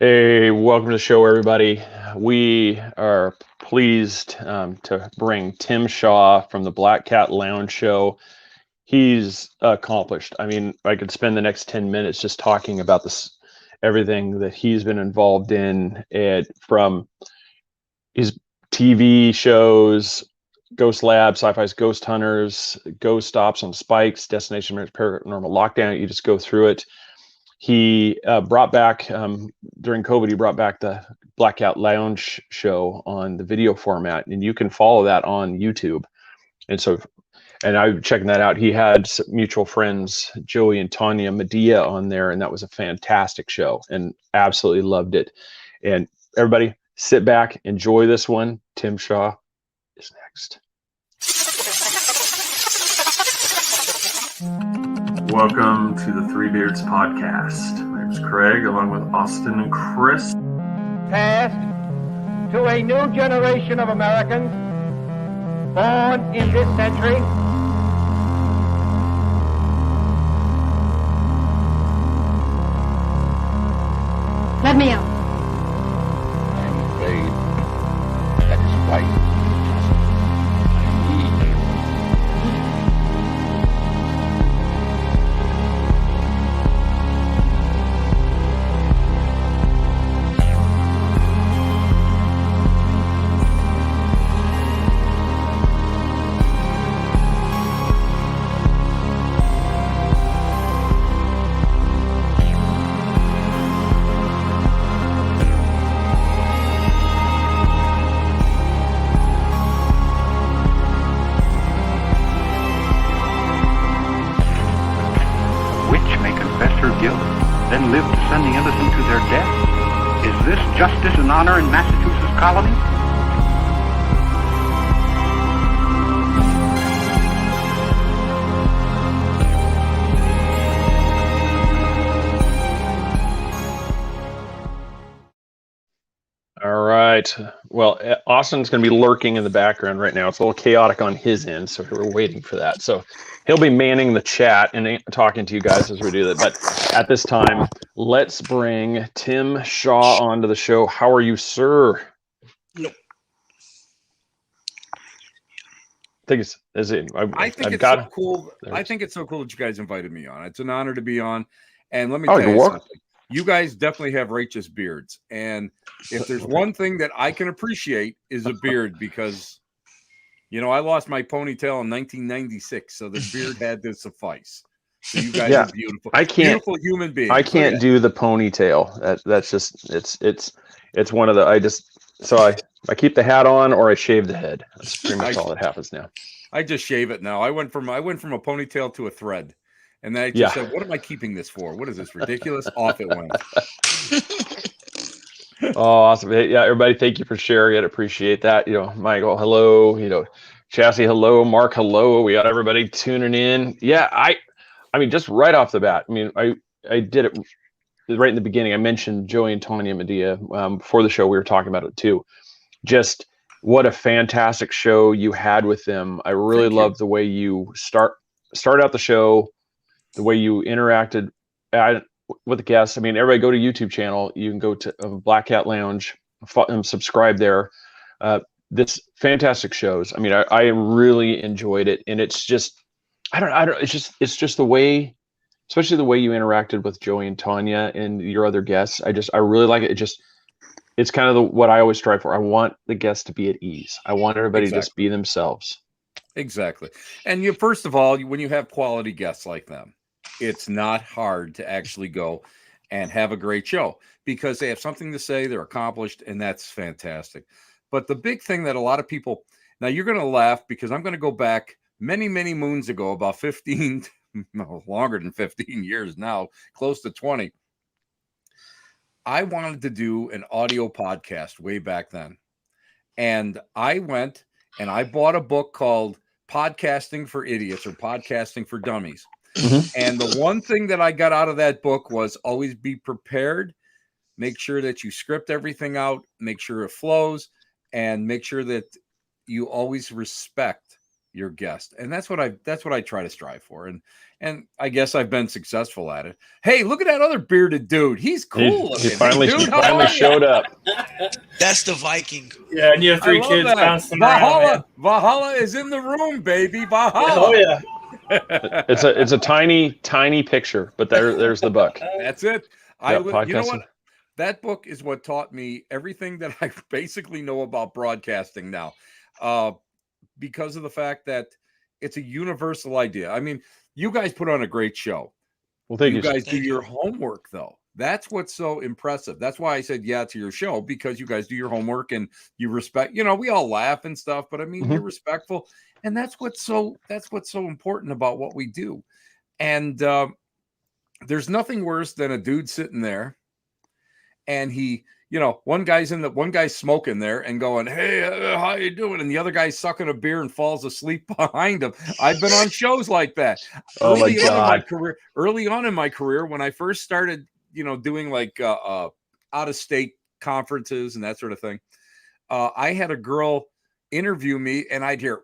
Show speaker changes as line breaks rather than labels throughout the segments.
Hey, welcome to the show, everybody. We are pleased to bring Tim Shaw from the Black Cat Lounge Show. He's accomplished. I mean, I could spend the next 10 minutes just talking about this, everything that he's been involved in, and from his TV shows, Ghost Lab, Sci-Fi's Ghost Hunters, Ghost Stops on Spikes, Destination Paranormal Lockdown. You just go through it. He brought back, during COVID, he brought back the Black Cat Lounge show on the video format, and you can follow that on YouTube. And I'm checking that out. He had some mutual friends, Joey and Tanya Medea, on there, and that was a fantastic show, and absolutely loved it. And everybody, sit back, enjoy this one. Tim Shaw is next. Welcome to the Three Beards podcast. My name is Craig, along with Austin and Chris.
Passed to a new generation of Americans born in this century.
Let me out.
I'm afraid that is right. Then live to send the innocent to their death? Is this justice and honor in Massachusetts colony?
All right. Well, Austin's going to be lurking in the background right now. It's a little chaotic on his end, so we're waiting for that. So he'll be manning the chat and talking to you guys as we do that. But at this time, let's bring Tim Shaw onto the show. How are you, sir?
Nope.
I think it's
so cool. I think it's so cool that you guys invited me on. It's an honor to be on. And let me tell you something. You guys definitely have righteous beards. And if there's one thing that I can appreciate is a beard, because, you know, I lost my ponytail in 1996, so the beard had to suffice. So you guys are beautiful. Beautiful human beings.
I can't do the ponytail. That's just it's one of the I keep the hat on or I shave the head. That's pretty much all that happens now.
I just shave it now. I went from a ponytail to a thread. And then I just said, what am I keeping this for? What is this? Ridiculous? Off it went.
Oh, awesome. Yeah, everybody, thank you for sharing it. Appreciate that. You know, Michael, hello. You know, Chassie, hello. Mark, hello. We got everybody tuning in. Yeah, I mean, just right off the bat, I mean, I did it right in the beginning. I mentioned Joey and Tanya Medea. Before the show, we were talking about it too. Just what a fantastic show you had with them. I really love the way you start out the show, the way you interacted with the guests. I mean, everybody go to YouTube channel. You can go to Black Cat Lounge and subscribe there. This fantastic shows. I mean, I really enjoyed it, and it's just, it's just the way, especially the way you interacted with Joey and Tanya and your other guests. I really like it. It's kind of what I always strive for. I want the guests to be at ease. I want everybody to just be themselves.
Exactly. And first of all, when you have quality guests like them, it's not hard to actually go and have a great show because they have something to say, they're accomplished, and that's fantastic. But the big thing that a lot of people, now you're going to laugh because I'm going to go back many, many moons ago, about 15, no, longer than 15 years now, close to 20. I wanted to do an audio podcast way back then. And I went and I bought a book called Podcasting for Idiots or Podcasting for Dummies. Mm-hmm. And the one thing that I got out of that book was always be prepared, make sure that you script everything out, make sure it flows, and make sure that you always respect your guest, and that's what I try to strive for, and I guess I've been successful at it. Hey, look at that other bearded dude. He's cool.
He
looking.
finally,
hey, dude,
he finally showed up.
That's the Viking.
Yeah, and you have 3 kids bouncing around.
Valhalla is in the room, baby. Valhalla.
Oh yeah.
It's a tiny picture, but there's the book.
That's it.
Yeah,
You know what? That book is what taught me everything that I basically know about broadcasting now, because of the fact that it's a universal idea. I mean, you guys put on a great show.
Well, thank you.
You guys do your homework, though. That's what's so impressive. That's why I said yeah to your show, because you guys do your homework and you respect. You know, we all laugh and stuff, but I mean, you're respectful, and that's what's so important about what we do. And there's nothing worse than a dude sitting there, and he, one guy's smoking there and going, "Hey, how you doing?" And the other guy's sucking a beer and falls asleep behind him. I've been on shows like that.
Oh my God!
Early on in my career, when I first started, doing like out of state conferences and that sort of thing, I had a girl interview me, and I'd hear,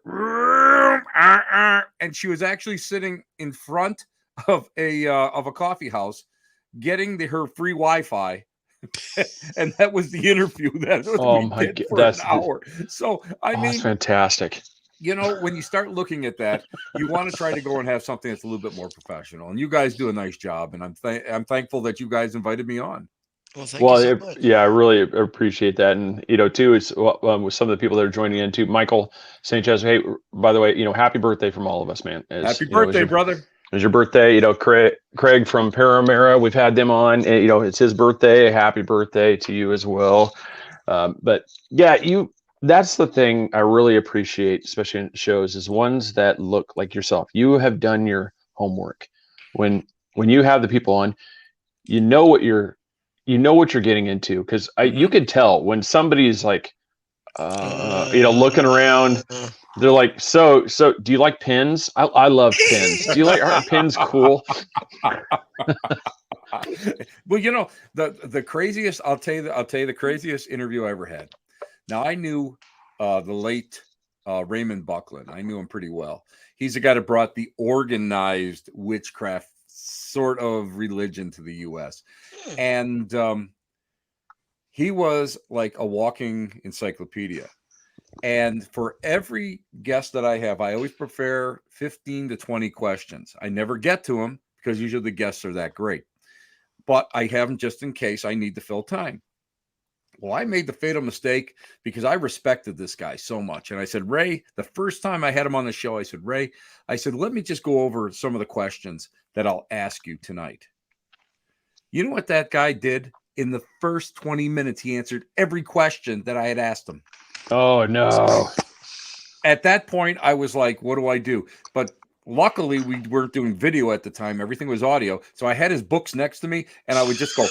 and she was actually sitting in front of a coffee house, getting her free Wi-Fi. And that was the interview that we did for an hour. So I mean,
that's fantastic.
When you start looking at that, you want to try to go and have something that's a little bit more professional. And you guys do a nice job, and I'm thankful that you guys invited me on.
Well, thank you so much.
Yeah, I really appreciate that. And too, it's with some of the people that are joining in too. Michael St. Joseph. Hey, by the way, happy birthday from all of us, man.
Happy birthday, brother.
It was your birthday, Craig from Paramera. We've had them on. It's his birthday. Happy birthday to you as well. But yeah, that's the thing I really appreciate, especially in shows, is ones that look like yourself. You have done your homework. When you have the people on, you know what you're getting into, because you can tell when somebody's like, looking around. They're like, so do you like pins? I love pins. Do you aren't pins cool?
Well, the craziest, I'll tell you the craziest interview I ever had. Now, I knew the late Raymond Buckland. I knew him pretty well. He's the guy that brought the organized witchcraft sort of religion to the U.S. And he was like a walking encyclopedia. And for every guest that I have, I always prepare 15 to 20 questions. I never get to them because usually the guests are that great. But I have them just in case I need to fill time. Well, I made the fatal mistake because I respected this guy so much. And I said, Ray, the first time I had him on the show, I said, Ray, let me just go over some of the questions that I'll ask you tonight. You know what that guy did? In the first 20 minutes, he answered every question that I had asked him.
Oh, no.
At that point, I was like, what do I do? But luckily, we weren't doing video at the time. Everything was audio. So I had his books next to me, and I would just go,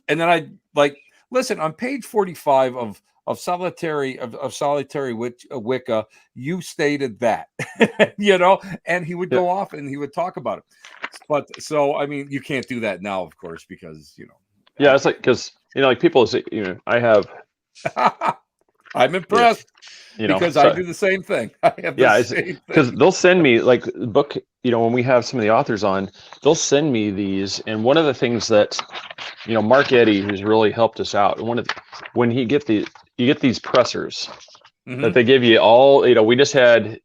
and then I'd like, listen, on page 45 of Solitary Wicca, you stated that, and he would go off and he would talk about it. But so, I mean, you can't do that now, of course, because,
Yeah, it's like, because, like people say, I have.
I'm impressed because I do the same thing. I have the same thing.
Because they'll send me like book, when we have some of the authors on, they'll send me these. And one of the things that, Mark Eddy, who's really helped us out, when you get these pressers that they give you all, we just had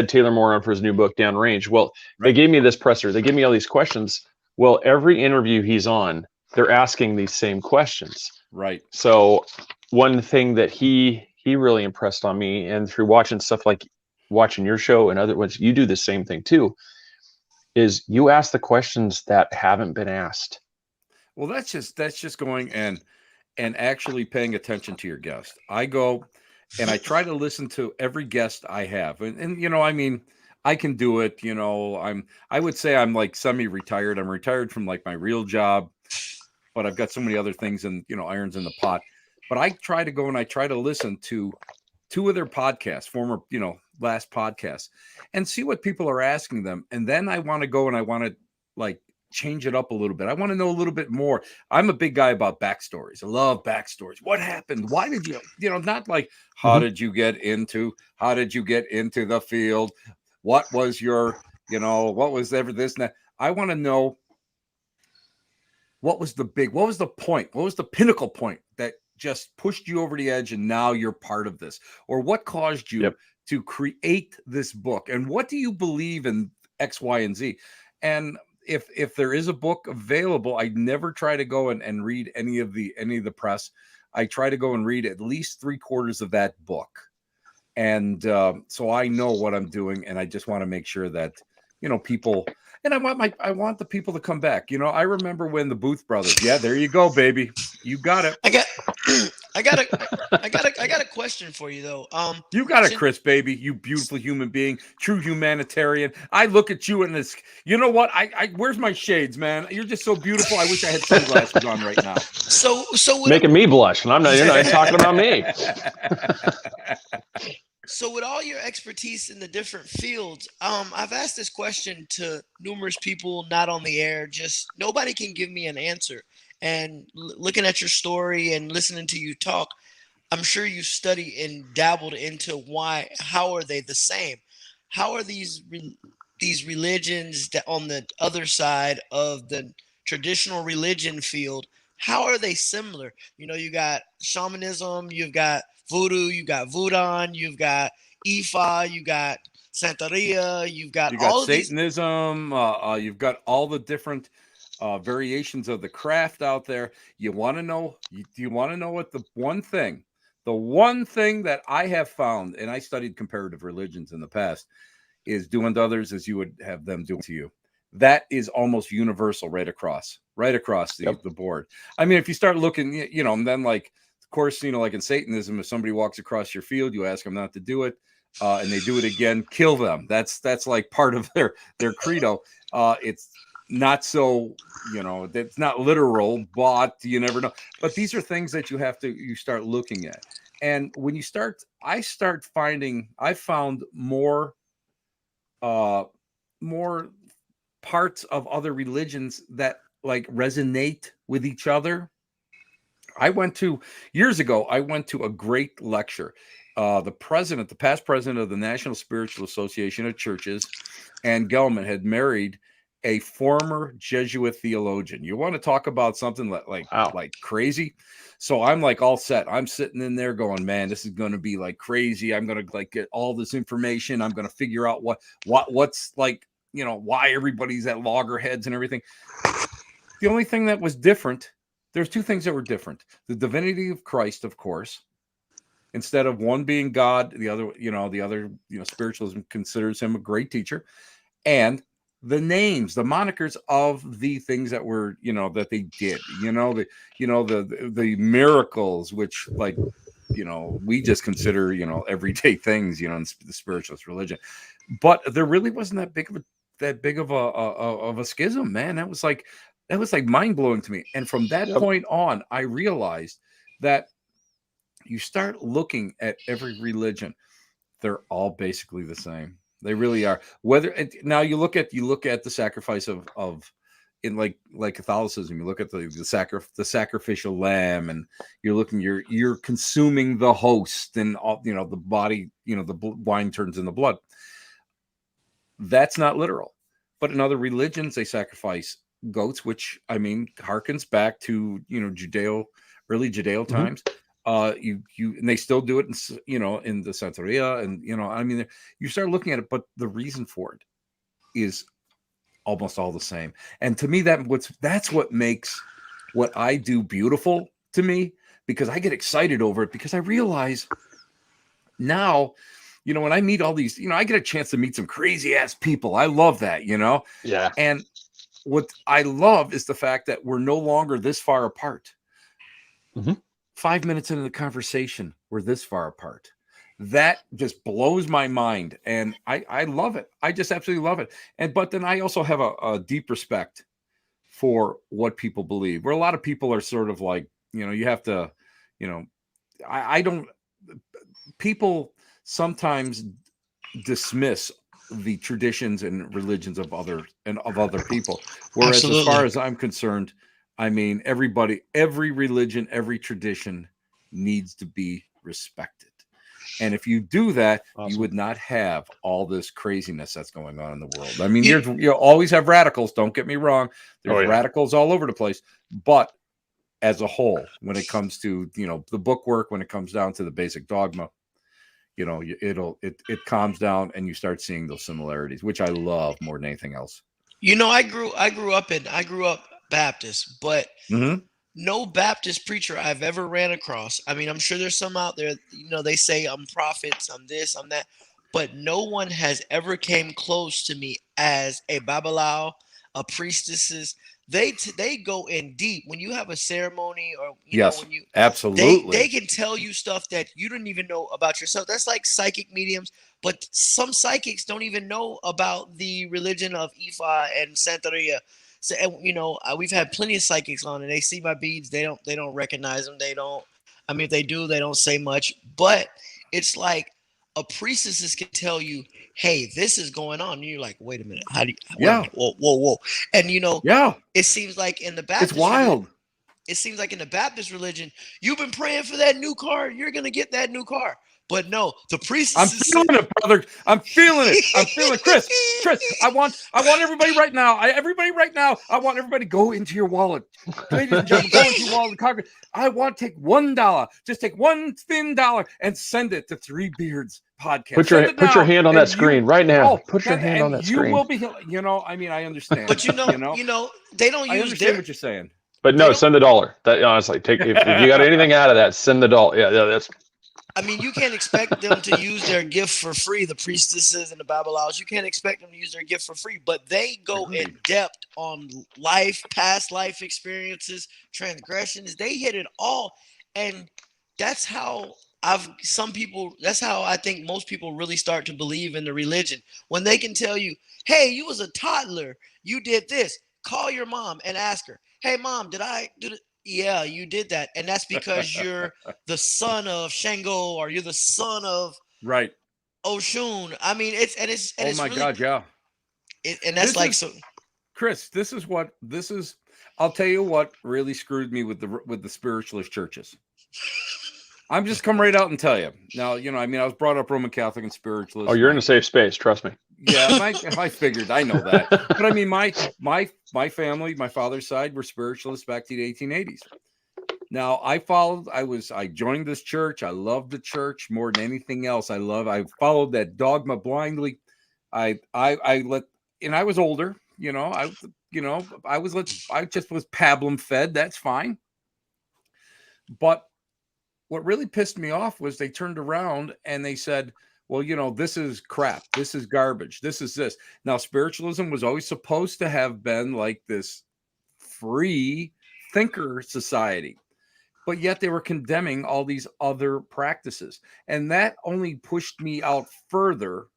Taylor Moore on for his new book, Downrange. Well, they gave me this presser. They give me all these questions. Well, every interview he's on, they're asking these same questions.
Right.
So one thing that he really impressed on me, and through watching stuff like watching your show and other ones, you do the same thing too, is you ask the questions that haven't been asked.
Well, that's just going and actually paying attention to your guest. I go and I try to listen to every guest I have. And I mean, I can do it, I would say I'm like semi-retired. I'm retired from like my real job, but I've got so many other things and, irons in the pot. But I try to go and I try to listen to 2 of their podcasts, former, last podcasts, and see what people are asking them. And then I want to go and I want to like change it up a little bit. I want to know a little bit more. I'm a big guy about backstories. I love backstories. What happened? Why did you not like, how did you get into the field? What was your, what was ever this and that? I want to know what was the point? What was the pinnacle point that just pushed you over the edge and now you're part of this? Or what caused you to create this book? And what do you believe in X, Y, and Z? And if there is a book available, I never try to go and read any of the press. I try to go and read at least 3/4 of that book. And so I know what I'm doing, and I just want to make sure that, people, and I want the people to come back. I remember when the Booth brothers, there you go, baby. You got it.
I got a question for you though.
You got it, Chris, baby. You beautiful human being, true humanitarian. I look at you in this. You know what? I where's my shades, man? You're just so beautiful. I wish I had sunglasses on right now.
So
making me blush, and you're not talking about me.
So with all your expertise in the different fields, I've asked this question to numerous people, not on the air. Just nobody can give me an answer. And looking at your story and listening to you talk, I'm sure you studied and dabbled into how are they the same? How are these religions that on the other side of the traditional religion field, how are they similar? You got shamanism, you've got voodoo, you got voodoo, you've got Ifa, you got Santeria, you've got all
Satanism, you've got all the different variations of the craft out there. You want to know? Do you want to know what the one thing that I have found, and I studied comparative religions in the past, is do unto others as you would have them do to you. That is almost universal right across the board. I mean, if you start looking, and then like, of course, like in Satanism, if somebody walks across your field, you ask them not to do it, and they do it again, kill them. That's like part of their credo. It's not so, it's not literal, but you never know. But these are things that you start looking at. And when I found more parts of other religions that like resonate with each other. Years ago, I went to a great lecture. The past president of the National Spiritual Association of Churches, Ann Gelman, had married a former Jesuit theologian. You want to talk about something like crazy? So I'm like all set. I'm sitting in there going, man, this is going to be like crazy. I'm going to like get all this information. I'm going to figure out what's like, why everybody's at loggerheads and everything. The only thing that was different, there's two things that were different. The divinity of Christ, of course, instead of one being God, the other, spiritualism considers him a great teacher, and the names, the monikers of the things that were, that they did, the miracles, which like, we just consider, everyday things, in the spiritualist religion. But there really wasn't that big of a schism, man. That was like mind blowing to me. And from that point on, I realized that you start looking at every religion, they're all basically the same. They really are. Now you look at the sacrifice of in like Catholicism, you look at the sacrificial lamb, and you're consuming the host, and all, the body, the wine turns into blood. That's not literal. But in other religions, they sacrifice goats, which I mean harkens back to early Judeo times. And they still do it in the Santeria, and I mean, you start looking at it, but the reason for it is almost all the same. And to me, that's what makes what I do beautiful to me, because I get excited over it, because I realize now, when I meet all these, I get a chance to meet some crazy ass people. I love that,
Yeah.
And what I love is the fact that we're no longer this far apart. 5 minutes into the conversation, we're this far apart. That just blows my mind, and I love it. I just absolutely love it. But then I also have a deep respect for what people believe. Where a lot of people are sort of like, you have to, I don't. People sometimes dismiss the traditions and religions of other people. Whereas
Absolutely.
as far as I'm concerned, I mean, every religion, every tradition needs to be respected. And if you do that, you would not have all this craziness that's going on in the world. I mean, you always have radicals. Don't get me wrong. There's radicals all over the place. But as a whole, when it comes to, the book work, when it comes down to the basic dogma, it calms down and you start seeing those similarities, which I love more than anything else.
I grew up Baptist, but no Baptist preacher I've ever ran across. I mean, I'm sure there's some out there, they say I'm prophets, I'm this, I'm that, but no one has ever came close to me as a Babalawo, a priestesses. They go in deep when you have a ceremony, or when you
absolutely
they can tell you stuff that you didn't even know about yourself. That's like psychic mediums, but some psychics don't even know about the religion of Ifa and Santeria. So, we've had plenty of psychics on, and they see my beads. They don't recognize them. They don't. I mean, if they do, they don't say much. But it's like a priestess can tell you, "Hey, this is going on." And you're like, "Wait a minute. How do you?"
Yeah.
Whoa. And it seems like in the Baptist,
it's wild.
It seems like in the Baptist religion, you've been praying for that new car. You're gonna get that new car. But no, the priest.
I'm feeling it, brother. I'm feeling it. Chris, I want everybody right now. I want everybody go into your wallet. Ladies and gentlemen, go into your wallet. I want to take $1. Just take one thin dollar and send it to Three Beards Podcast.
Put your hand on that screen right now. Put your hand on that screen.
You will be. I mean, I understand.
But they don't use.
I understand what you're saying.
But no, send the dollar. That honestly, if you got anything out of that, send the dollar. Yeah, that's.
I mean, you can't expect them to use their gift for free. The priestesses and the Babalawos, you can't expect them to use their gift for free. But they go in depth on past life experiences, transgressions. They hit it all, and that's how that's how I think most people really start to believe in the religion, when they can tell you, "Hey, you was a toddler. You did this. Call your mom and ask her, 'Hey, mom, did I do it?' Yeah, you did that." And that's because you're the son of Shango, or you're the son of Oshun. I mean, it's
oh my God, yeah.
And that's so.
Chris, I'll tell you what really screwed me with the spiritualist churches. I'm just come right out and tell you. Now, I mean, I was brought up Roman Catholic and Spiritualist.
Oh, you're in a safe space. Trust me.
Yeah, I figured. I know that. But I mean, my family, my father's side, were spiritualists back to the 1880s. Now, I joined this church. I loved the church more than anything else. I followed that dogma blindly. I was older, I just was pablum fed. That's fine. But what really pissed me off was they turned around and they said, "Well, this is crap. This is garbage. This is this." Now, spiritualism was always supposed to have been like this free thinker society, but yet they were condemning all these other practices. And that only pushed me out further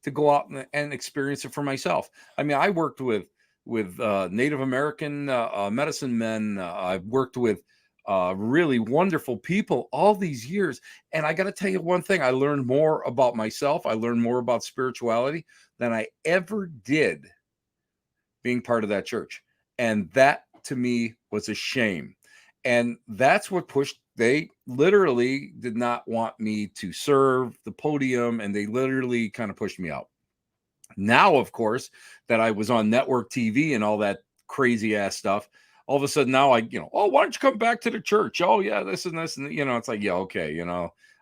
to go out and experience it for myself. I mean, I worked with Native American medicine men. I've worked with really wonderful people all these years. And I got to tell you one thing, I learned more about myself. I learned more about spirituality than I ever did being part of that church. And that to me was a shame. And that's what pushed, they literally did not want me to serve the podium, and they literally kind of pushed me out. Now, of course, that I was on network TV and all that crazy ass stuff, all of a sudden now oh, why don't you come back to the church? Oh yeah, this and this. And it's like, yeah, okay.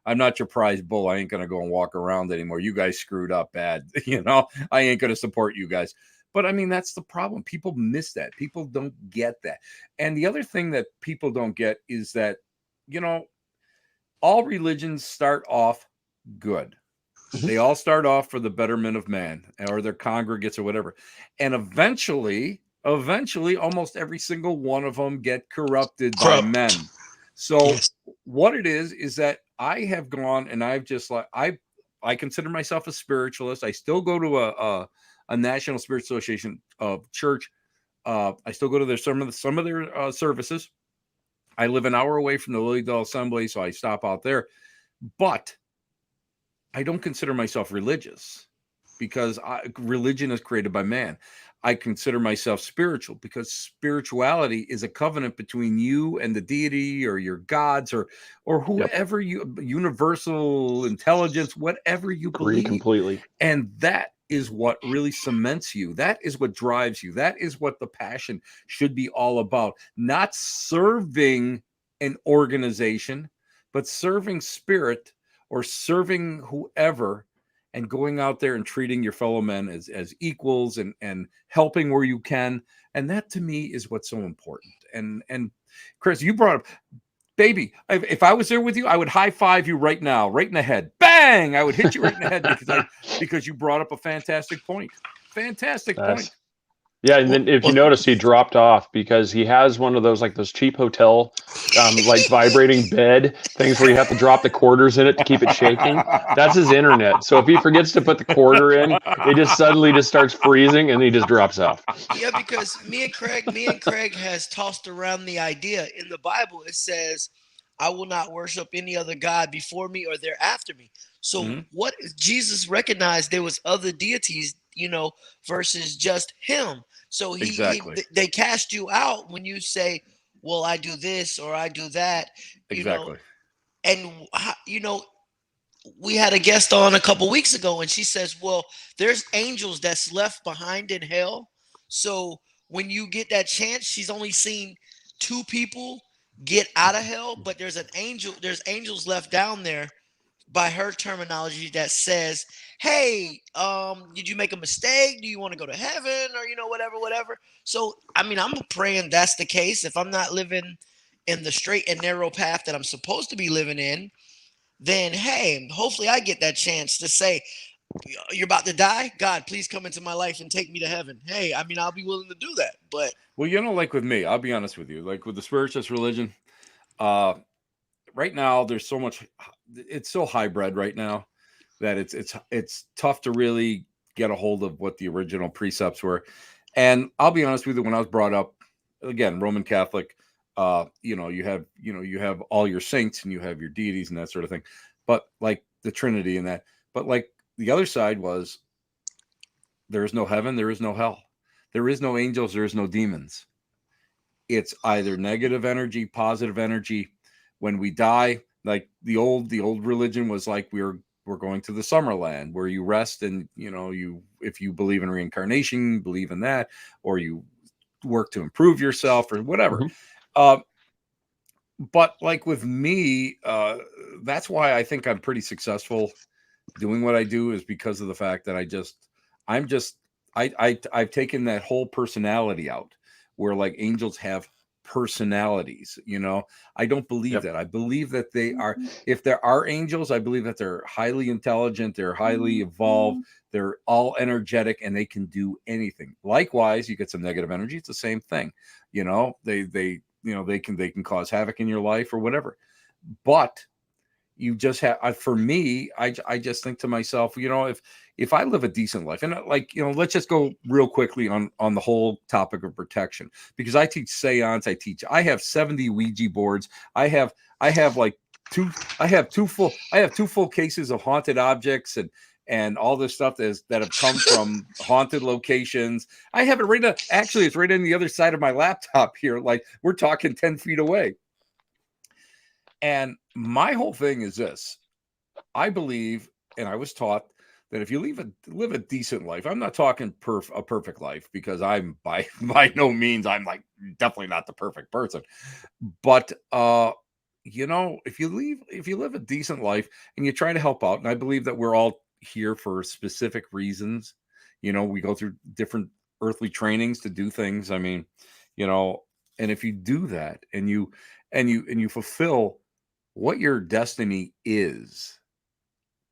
I'm not your prize bull. I ain't going to go and walk around anymore. You guys screwed up bad. I ain't going to support you guys. But I mean, that's the problem. People miss that. People don't get that. And the other thing that people don't get is that, all religions start off good. They all start off for the betterment of man or their congregates or whatever. And eventually, almost every single one of them get corrupted by men. So what it is that I have gone and I've just I consider myself a spiritualist. I still go to a National Spirit Association church. I still go to some of their services. I live an hour away from the Lilydale Assembly, so I stop out there. But I don't consider myself religious. because religion is created by man. I consider myself spiritual because spirituality is a covenant between you and the deity or your gods or whoever you, universal intelligence, whatever you believe.
Completely.
And that is what really cements you. That is what drives you. That is what the passion should be all about. Not serving an organization, but serving spirit or serving whoever, and going out there and treating your fellow men as equals and helping where you can. And that to me is what's so important. And Chris, you brought up, baby, if I was there with you, I would high five you right now, right in the head. Bang! I would hit you right in the head because you brought up a fantastic point. Fantastic point.
Yeah, and then if you notice, he dropped off because he has one of those, like those cheap hotel, like vibrating bed things where you have to drop the quarters in it to keep it shaking. That's his internet. So if he forgets to put the quarter in, it just suddenly just starts freezing and he just drops off.
Yeah, because me and Craig has tossed around the idea. In the Bible, it says, I will not worship any other God before me or thereafter me. So what Jesus recognized there was other deities, versus just him. So they cast you out when you say, well, I do this or I do that,
exactly.
And, we had a guest on a couple weeks ago and she says, well, there's angels that's left behind in hell. So when you get that chance, she's only seen 2 people get out of hell, but there's angels left down there by her terminology that says, hey, did you make a mistake? Do you want to go to heaven or, whatever. So, I'm praying that's the case. If I'm not living in the straight and narrow path that I'm supposed to be living in, then, hey, hopefully I get that chance to say, you're about to die. God, please come into my life and take me to heaven. Hey, I'll be willing to do that. But
well, like with me, I'll be honest with you, like with the spiritualist religion, right now there's so much, it's so hybrid right now that it's tough to really get a hold of what the original precepts were. And I'll be honest with you, when I was brought up, again, Roman Catholic, you have all your saints and you have your deities and that sort of thing, but like the Trinity and that, but like the other side was, there is no heaven, there is no hell, there is no angels, there is no demons. It's either negative energy, positive energy. When we die, like the old religion was like, we're going to the Summerland where you rest and, if you believe in reincarnation, believe in that, or you work to improve yourself or whatever. But like with me, that's why I think I'm pretty successful doing what I do, is because of the fact that I've taken that whole personality out, where like angels have personalities. I don't believe that. I believe that they are, if there are angels, I believe that they're highly intelligent, they're highly evolved, they're all energetic, and they can do anything. Likewise, you get some negative energy, it's the same thing. They can cause havoc in your life or whatever. But you just have, for me, I just think to myself, if I live a decent life, and let's just go real quickly on the whole topic of protection, because I teach seance, I have 70 Ouija boards. I have two full cases of haunted objects and all this stuff that have come from haunted locations. I have it right now. Actually, it's right on the other side of my laptop here. Like, we're talking 10 feet away. And my whole thing is this. I believe, and I was taught, that if you live a decent life, I'm not talking a perfect life, because I'm by no means, I'm like definitely not the perfect person. But if you live a decent life and you try to help out, and I believe that we're all here for specific reasons. We go through different earthly trainings to do things. And if you do that and you fulfill what your destiny is,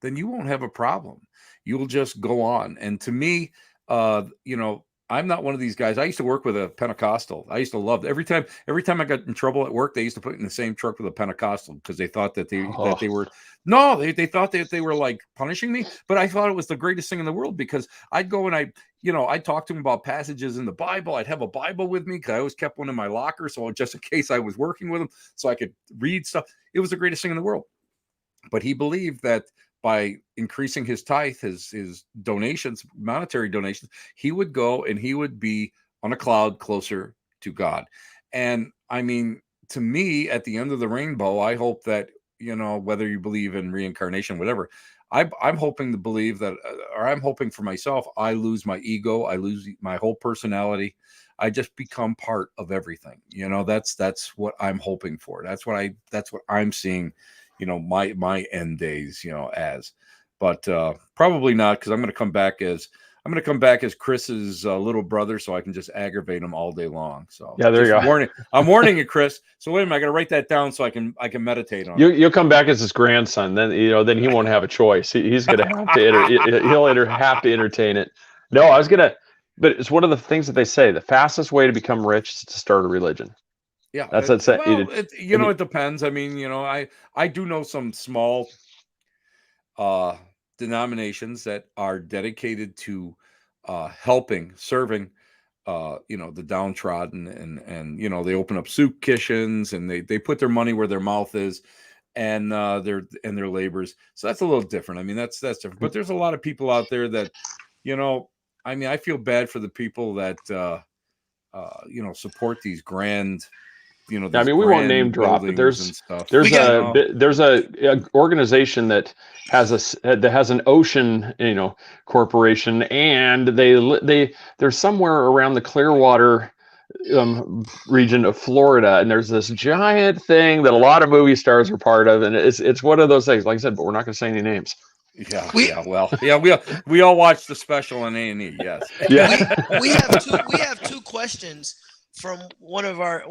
then you won't have a problem. You'll just go on. And to me, I'm not one of these guys. I used to work with a Pentecostal. I used to love it. Every time I got in trouble at work, they used to put it in the same truck with a Pentecostal, because they thought that they thought that they were like punishing me. But I thought it was the greatest thing in the world, because I'd go and I'd talk to them about passages in the Bible. I'd have a Bible with me, because I always kept one in my locker, so just in case I was working with them, so I could read stuff. It was the greatest thing in the world. But he believed that by increasing his tithe, his donations, monetary donations, he would go and he would be on a cloud closer to God. And I mean, to me, at the end of the rainbow, I hope that, you know, whether you believe in reincarnation, whatever, I'm hoping to believe that, or I'm hoping for myself, I lose my ego, I lose my whole personality. I just become part of everything. You know, that's what I'm hoping for. That's what I'm seeing, you know, my end days, you know, as. But probably not, because I'm going to come back as Chris's little brother, so I can just aggravate him all day long. So
yeah, there you go.
I'm warning you, Chris. So wait a minute, I got to write that down so I can meditate on it.
You'll come back as his grandson. Then then he won't have a choice. He's going to have to he'll have to entertain it. No, I was gonna, but it's one of the things that they say: the fastest way to become rich is to start a religion.
Yeah,
that's
it. It depends. I mean, you know, I do know some small denominations that are dedicated to helping, serving, you know, the downtrodden, and you know, they open up soup kitchens, and they put their money where their mouth is, and their labors. So that's a little different. I mean, that's different. But there's a lot of people out there that, you know, I mean, I feel bad for the people that you know, support these grand. You know,
I mean, we won't name drop, but there's a organization that has an ocean, you know, corporation, and they're somewhere around the Clearwater region of Florida, and there's this giant thing that a lot of movie stars are part of, and it's one of those things, like I said, but we're not going to say any names.
We all watched the special on A&E. Yes.
Yeah.
we have two questions from one of our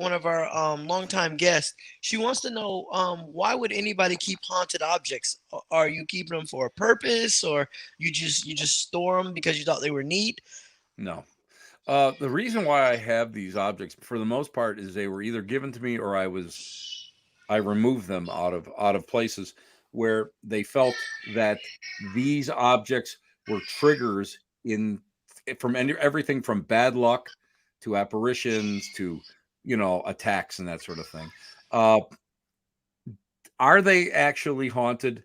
longtime guests. She wants to know, why would anybody keep haunted objects? Are you keeping them for a purpose, or you just store them because you thought they were neat?
No. The reason why I have these objects, for the most part, is they were either given to me, or I removed them out of places where they felt that these objects were triggers from everything from bad luck to apparitions to, you know, attacks and that sort of thing. Are they actually haunted?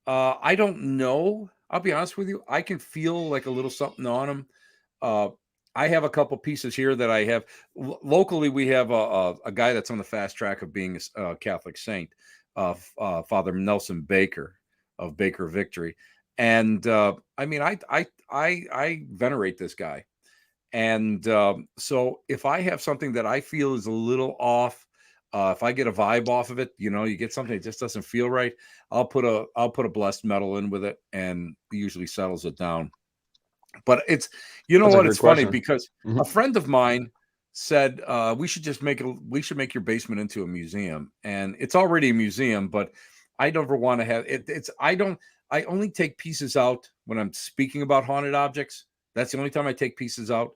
I don't know. I'll be honest with you. I can feel like a little something on them. I have a couple pieces here that I have. Locally, we have a guy that's on the fast track of being a Catholic saint, Father Nelson Baker of Baker Victory. And I mean, I venerate this guy. And so if I have something that I feel is a little off, if I get a vibe off of it, you know, you get something that just doesn't feel right, I'll put a blessed metal in with it, and it usually settles it down. But it's, you know, what, it's funny because a friend of mine said we should make your basement into a museum, and it's already a museum, but I never want to have it. I only take pieces out when I'm speaking about haunted objects. That's the only time I take pieces out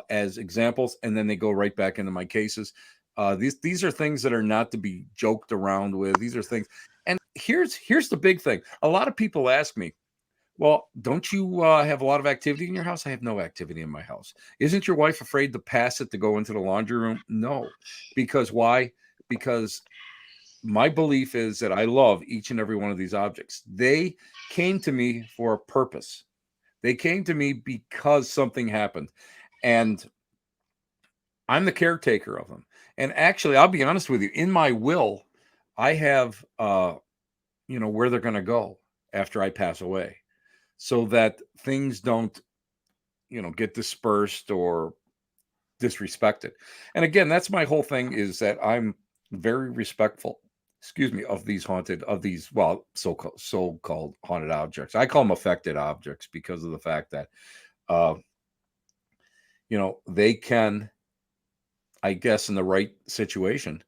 as examples, and then they go right back into my cases. These are things that are not to be joked around with. These are things. And here's the big thing. A lot of people ask me, well, don't you have a lot of activity in your house? I have no activity in my house. Isn't your wife afraid to pass it to go into the laundry room? No. Because why? Because my belief is that I love each and every one of these objects. They came to me for a purpose. They came to me because something happened, and I'm the caretaker of them. And actually, I'll be honest with you, in my will, I have, you know, where they're going to go after I pass away, so that things don't, you know, get dispersed or disrespected. And again, that's my whole thing, is that I'm very respectful, of these so-called haunted objects. I call them affected objects because of the fact that, you know, they can, I guess, in the right situation,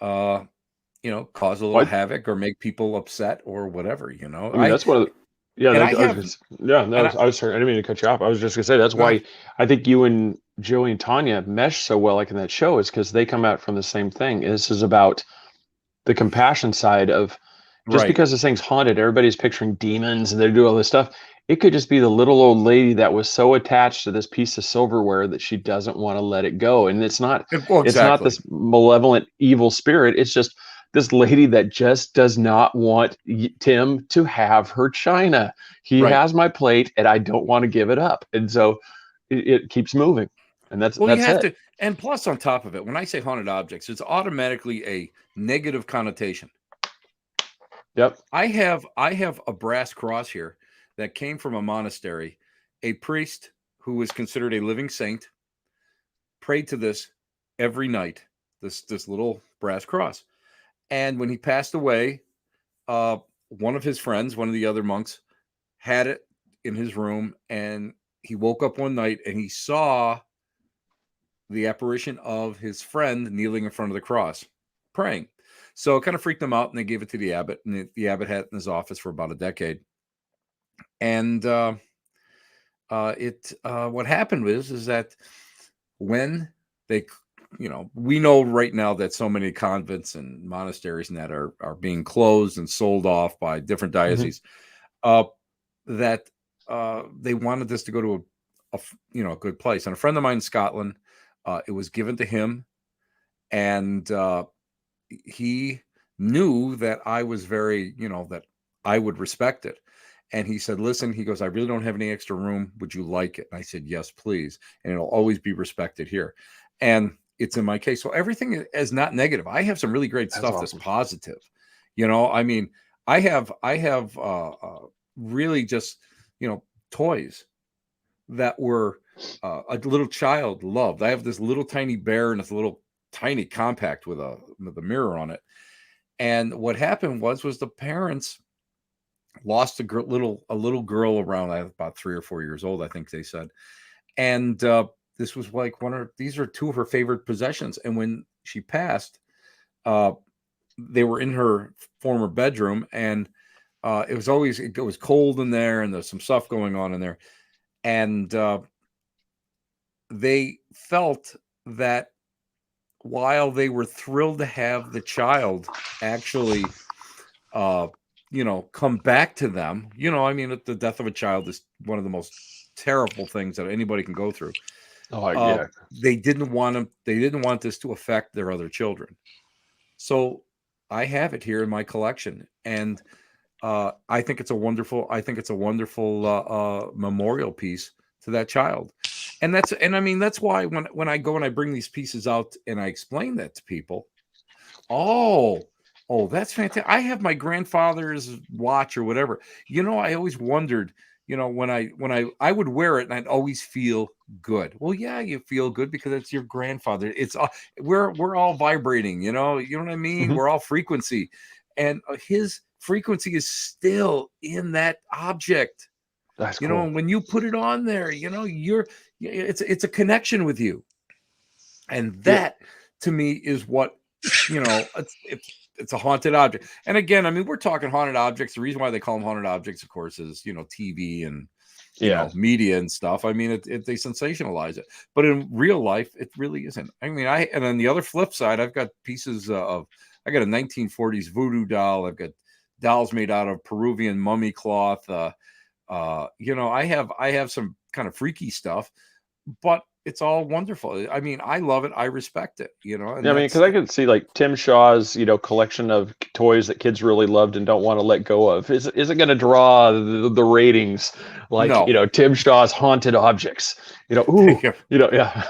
you know, cause a little havoc or make people upset or whatever, you know.
I mean, that's one of the, I was sorry, I didn't mean to cut you off. I was just gonna say, that's why I think you and Joey and Tanya mesh so well, like in that show, is because they come out from the same thing. This is about the compassion side of, just because this thing's haunted, everybody's picturing demons and they do all this stuff. It could just be the little old lady that was so attached to this piece of silverware that she doesn't want to let it go. And it's not, it's not this malevolent evil spirit. It's just this lady that just does not want Tim to have her china. He has my plate, and I don't want to give it up. And so it keeps moving, and that's
you have
it.
to. And plus, on top of it, when I say haunted objects, it's automatically a negative connotation.
Yep.
I have a brass cross here that came from a monastery. A priest who was considered a living saint prayed to this every night, this little brass cross. And when he passed away, one of his friends, one of the other monks, had it in his room, and he woke up one night and he saw the apparition of his friend kneeling in front of the cross, praying. So it kind of freaked him out, and they gave it to the abbot, and the abbot had it in his office for about a decade. And what happened is that when they, we know right now that so many convents and monasteries and that are being closed and sold off by different dioceses, that they wanted this to go to a good place. And a friend of mine in Scotland, it was given to him, and he knew that I was very, that I would respect it. And he said, listen, he goes, I really don't have any extra room. Would you like it? And I said, yes, please. And it'll always be respected here. And it's in my case. So everything is not negative. I have some really great stuff that's positive. I mean, I have really just, toys that were a little child loved. I have this little tiny bear and this little tiny compact with a mirror on it. And what happened was the parents lost a little girl around about 3 or 4 years old, I think they said. And this was like these are two of her favorite possessions. And when she passed, they were in her former bedroom, and it was cold in there, and there's some stuff going on in there. And they felt that while they were thrilled to have the child actually come back to them, I mean, the death of a child is one of the most terrible things that anybody can go through. They didn't want this to affect their other children. So I have it here in my collection, and I think it's a wonderful memorial piece to that child. And I mean, that's why when I go and I bring these pieces out and I explain that to people, oh, that's fantastic. I have my grandfather's watch or whatever. I always wondered, when I would wear it, and I'd always feel good. Well, yeah, you feel good because it's your grandfather. It's we're all vibrating, you know what I mean? We're all frequency, and his frequency is still in that object.
That's cool.
And when you put it on there, it's a connection with you. And that to me is what, it's a haunted object. And again, I mean, we're talking haunted objects. The reason why they call them haunted objects, of course, is, TV and media and stuff. I mean, they sensationalize it, but in real life, it really isn't. I mean, and on the other flip side, I've got pieces I got a 1940s voodoo doll. I've got dolls made out of Peruvian mummy cloth. I have some kind of freaky stuff, but it's all wonderful. I mean, I love it. I respect it, And
I mean, because I could see like Tim Shaw's, collection of toys that kids really loved and don't want to let go of. Is it going to draw the ratings like, Tim Shaw's haunted objects? Yeah.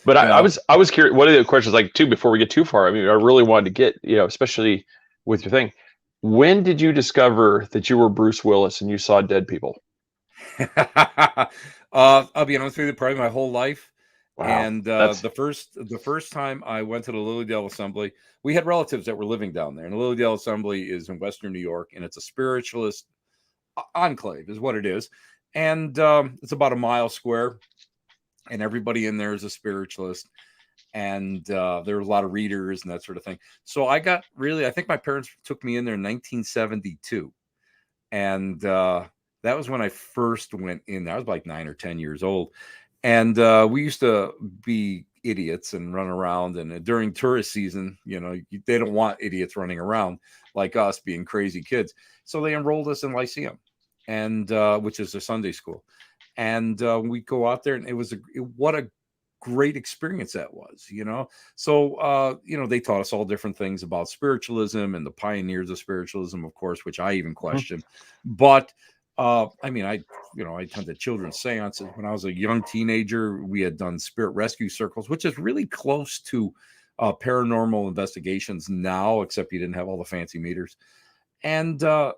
But I was curious. One of the questions, like, too, before we get too far, I mean, I really wanted to get, especially with your thing. When did you discover that you were Bruce Willis and you saw dead people?
I'll be honest with you, probably my whole life.
Wow.
And the first time I went to the Lilydale Assembly, we had relatives that were living down there. And the Lilydale Assembly is in Western New York, and it's a spiritualist enclave, is what it is. And it's about a mile square, and everybody in there is a spiritualist. And there were a lot of readers and that sort of thing. So I think my parents took me in there in 1972. And that was when I first went in there. I was like 9 or 10 years old. And we used to be idiots and run around. And during tourist season, they don't want idiots running around like us being crazy kids. So they enrolled us in Lyceum, and which is a Sunday school. And we go out there, and what a great experience that was, So, they taught us all different things about spiritualism and the pioneers of spiritualism, of course, which I even question. But I attended children's seances when I was a young teenager. We had done spirit rescue circles, which is really close to paranormal investigations now, except you didn't have all the fancy meters. And, I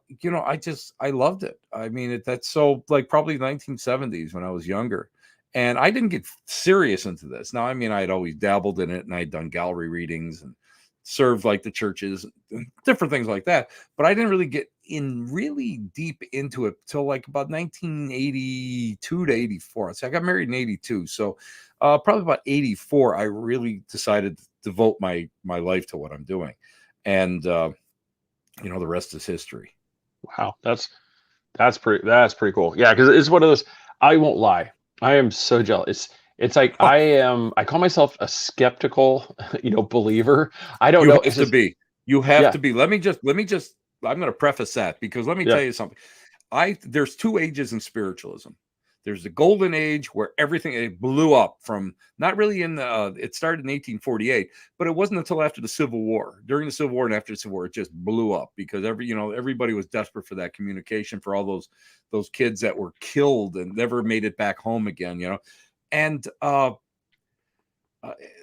loved it. I mean, that's so like probably 1970s when I was younger. And I didn't get serious into this. Now, I mean, I'd always dabbled in it, and I'd done gallery readings and served like the churches and different things like that. But I didn't really get in really deep into it till like about 1982 to 84. So I got married in 82. So probably about 84, I really decided to devote my life to what I'm doing. And, the rest is history.
Wow. That's pretty cool. Yeah. Cause it's one of those, I won't lie, I am so jealous. It's like, I call myself a skeptical, believer. I don't know.
You have to be. Let me just, I'm going to preface that because let me tell you something. There's two ages in spiritualism. There's the golden age where everything blew up from not really it started in 1848, but it wasn't until after the Civil War. During the Civil War and after the Civil War, it just blew up because everybody was desperate for that communication, for all those kids that were killed and never made it back home again, And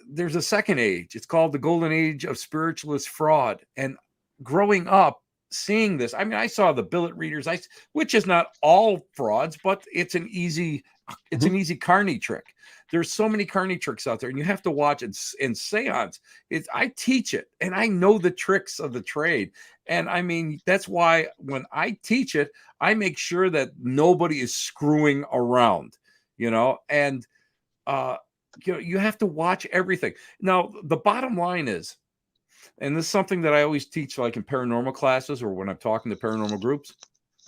there's a second age. It's called the golden age of spiritualist fraud. And growing up, seeing this, I mean, I saw the billet readers, which is not all frauds, but it's an easy carny trick. There's so many carny tricks out there, and you have to watch it. In seance, I teach it, and I know the tricks of the trade. And I mean, that's why when I teach it, I make sure that nobody is screwing around, and you have to watch everything. Now, the bottom line is, and this is something that I always teach, like in paranormal classes or when I'm talking to paranormal groups.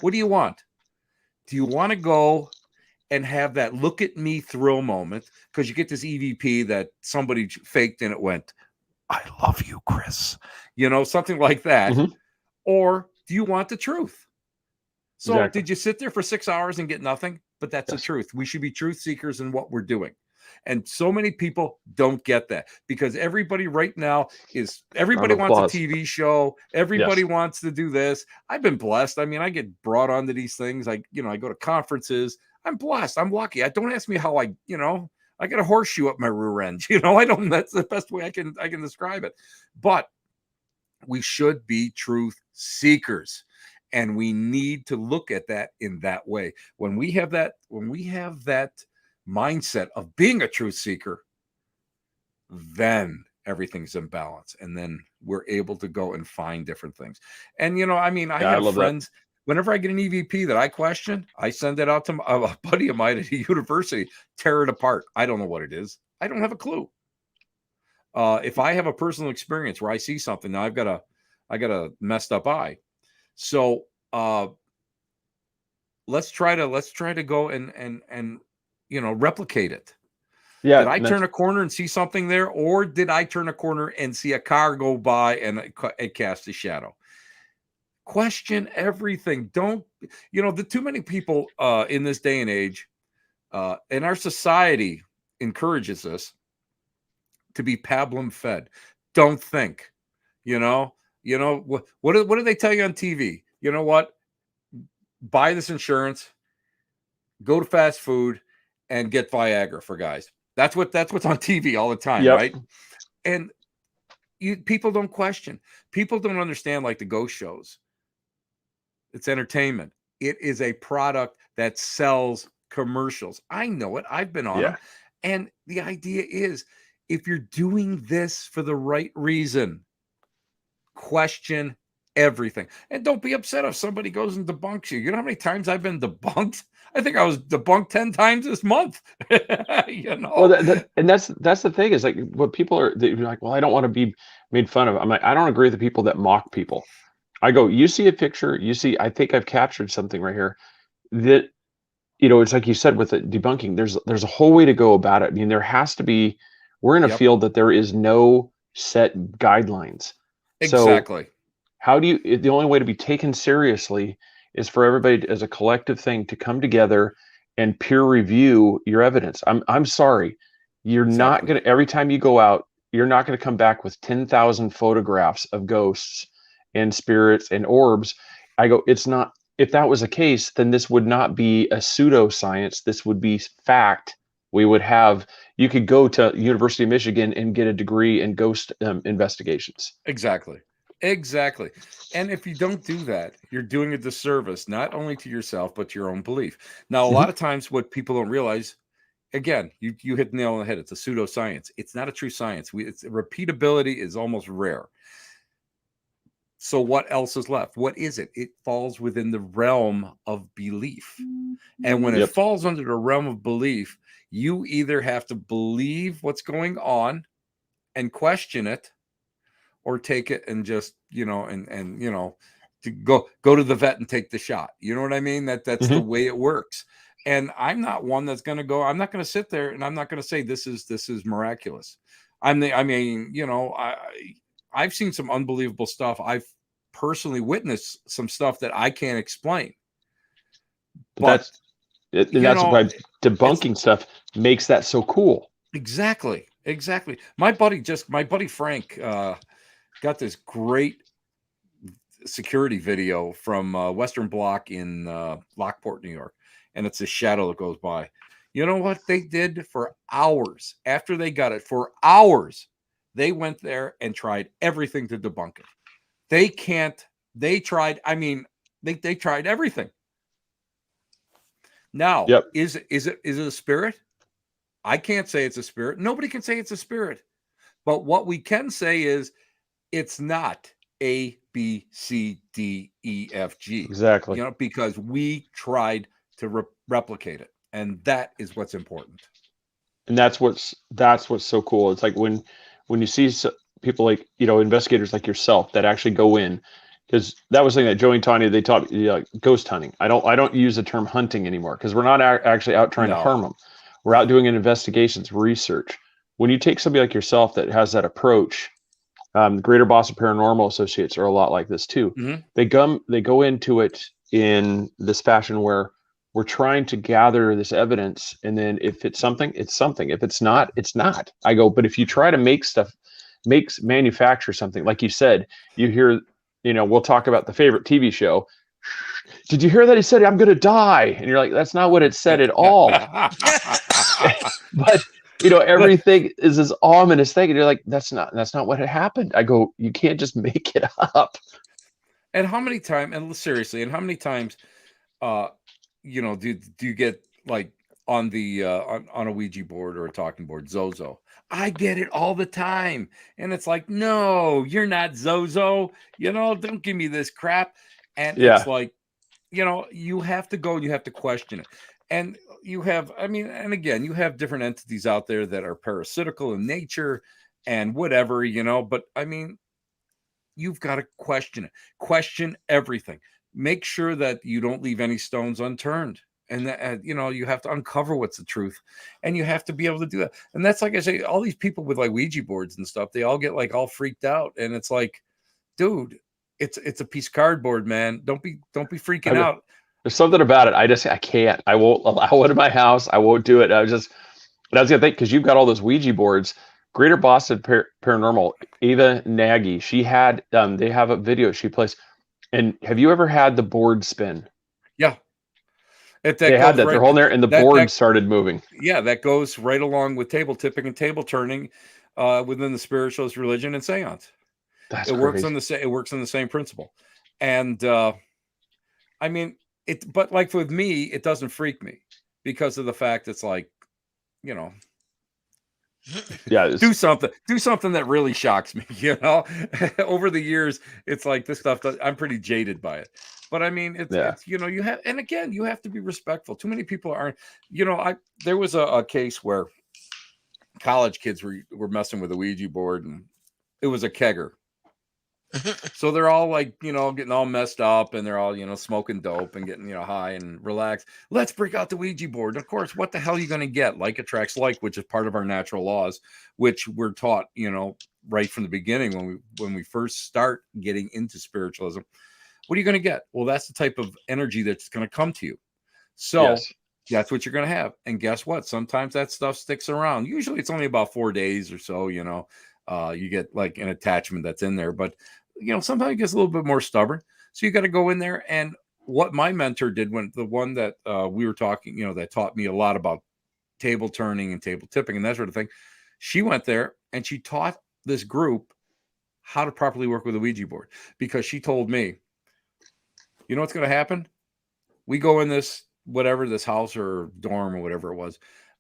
What do you want? Do you want to go and have that look at me thrill moment? Because you get this EVP that somebody faked and it went, I love you, Chris. Something like that. Mm-hmm. Or do you want the truth? So Did you sit there for 6 hours and get nothing? But that's the truth. We should be truth seekers in what we're doing. And so many people don't get that because everybody right now wants a TV show. Everybody wants to do this. I've been blessed. I mean, I get brought onto these things. I go to conferences. I'm blessed. I'm lucky. Don't ask me how I got a horseshoe up my rear end. That's the best way I can describe it. But we should be truth seekers. And we need to look at that in that way. When we have that mindset of being a truth seeker, then everything's in balance, and then we're able to go and find different things. And I have friends that. Whenever I get an EVP that I question, I send it out to a buddy of mine at a university, tear it apart. I don't know what it is. I don't have a clue. If I have a personal experience where I see something, now I got a messed up eye, so let's try to go and replicate it. Yeah. Did I turn a corner and see something there? Or did I turn a corner and see a car go by and it cast a shadow? Question everything. Don't, the too many people in this day and age, and our society encourages us to be pablum fed. Don't think, what do they tell you on TV? You know what? Buy this insurance, go to fast food, and get Viagra for guys. That's what's on TV all the time, right? And people don't question. People don't understand, like the ghost shows. It's entertainment. It is a product that sells commercials. I know it. I've been on them. And the idea is, if you're doing this for the right reason, question everything. And don't be upset if somebody goes and debunks you. You know how many times I've been debunked? I think I was debunked 10 times this month.
Well, and that's the thing is, like, what people are, they're like, well, I don't want to be made fun of. I'm like, I don't agree with the people that mock people. I go, you see a picture, I think I've captured something right here that, it's like you said with the debunking, there's a whole way to go about it. I mean, there has to be, we're in a field that there is no set guidelines.
Exactly.
So how do you, the only way to be taken seriously is for everybody as a collective thing to come together and peer review your evidence. I'm sorry. You're not going to, every time you go out, you're not going to come back with 10,000 photographs of ghosts and spirits and orbs. I go, it's not, if that was the case, then this would not be a pseudoscience. This would be fact. We would have, you could go to University of Michigan and get a degree in ghost investigations.
Exactly. And if you don't do that, you're doing a disservice, not only to yourself, but to your own belief. Now, a lot of times what people don't realize, again, you hit the nail on the head. It's a pseudoscience. It's not a true science. Repeatability is almost rare. So what else is left? What is it? It falls within the realm of belief. And when it falls under the realm of belief, you either have to believe what's going on and question it, or take it and just, to go to the vet and take the shot. You know what I mean? That's the way it works. And I'm not one that's going to go, I'm not going to sit there and I'm not going to say this is miraculous. I've seen some unbelievable stuff. I've personally witnessed some stuff that I can't explain. But
that's why debunking stuff makes that so cool.
Exactly. My buddy Frank got this great security video from Western Block in Lockport, New York. And it's a shadow that goes by. You know what they did for hours after they got it? For hours, they went there and tried everything to debunk it. They tried everything. Now, is it a spirit? I can't say it's a spirit. Nobody can say it's a spirit. But what we can say is it's not A, B, C, D, E, F, G.
Exactly.
Because we tried to replicate it. And that is what's important.
And that's what's so cool. It's like when you see people like, investigators like yourself that actually go in, because that was something that Joey and Tanya, they taught me, like ghost hunting. I don't use the term hunting anymore, because we're not actually out trying to harm them. We're out doing investigations, research. When you take somebody like yourself that has that approach, the Greater Boston Paranormal Associates are a lot like this too. They go into it in this fashion where we're trying to gather this evidence, and then if it's something, it's something. If it's not, it's not. I go, but if you try to manufacture something, like you said, you hear, we'll talk about the favorite TV show. Did you hear that he said, I'm going to die? And you're like, that's not what it said at all. But, everything is this ominous thing. And you're like, that's not what had happened. I go, you can't just make it up.
And how many times, do you get like on the on a Ouija board or a talking board, Zozo? I get it all the time. And it's like, no, you're not Zozo. Don't give me this crap. And it's like, you have to go, you have to question it. And you have, and again, you have different entities out there that are parasitical in nature and whatever, but you've got to question it. Question everything. Make sure that you don't leave any stones unturned. And that, you have to uncover what's the truth, and you have to be able to do that. And that's, like I say, all these people with like Ouija boards and stuff, they all get like all freaked out. And it's like, dude, it's a piece of cardboard, man. Don't be freaking out.
There's something about it. I can't. I won't allow it in my house. I won't do it. I was gonna think, because you've got all those Ouija boards. Greater Boston Paranormal, Ava Nagy, she had they have a video she plays. And have you ever had the board spin?
Yeah.
They had that. They're holding there, and the board started moving.
Yeah, that goes right along with table tipping and table turning within the spiritualist religion and seance. It works on the same principle. And but like with me, it doesn't freak me because of the fact it's like, do something that really shocks me. Over the years, it's like this stuff. I'm pretty jaded by it, but it's you have, and again, you have to be respectful. Too many people aren't. There was a case where college kids were messing with a Ouija board, and it was a kegger. So they're all like, getting all messed up, and they're all, smoking dope and getting, high and relaxed. Let's break out the Ouija board. And of course, what the hell are you going to get? Like attracts like, which is part of our natural laws, which we're taught, right from the beginning when we first start getting into spiritualism. What are you going to get? Well, that's the type of energy that's going to come to you. So That's what you're going to have. And guess what? Sometimes that stuff sticks around. Usually it's only about 4 days or so, you know. You get like an attachment that's in there, but you know, sometimes it gets a little bit more stubborn. So you got to go in there. And what my mentor did, when the one that we were talking, you know, that taught me a lot about table turning and table tipping and that sort of thing, she went there and she taught this group how to properly work with a Ouija board, because she told me, you know what's going to happen? We go in this, whatever, this house or dorm or whatever it was,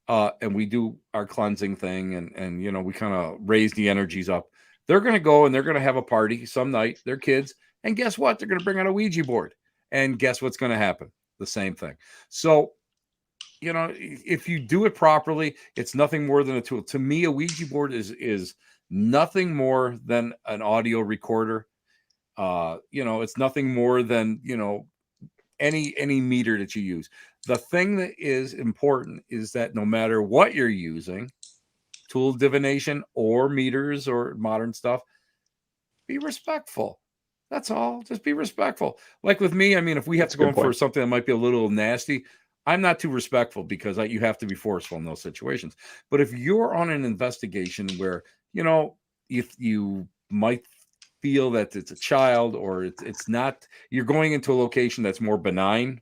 and we do our cleansing thing, and you know, we kind of raise the energies up. They're going to go and they're going to have a party some night, their kids, and guess what? They're going to bring out a Ouija board, and guess what's going to happen? The same thing. So, you know, if you do it properly, it's nothing more than a tool. To me, a Ouija board is nothing more than an audio recorder. You know, it's nothing more than, you know, any meter that you use. The thing that is important is that no matter what you're using, tool divination or meters or modern stuff, be respectful. That's all. Just be respectful. Like with me, I mean, if we have to go in for something that might be a little nasty, I'm not too respectful, because you have to be forceful in those situations. But if you're on an investigation where, you know, if you might feel that it's a child, or it's not, you're going into a location that's more benign,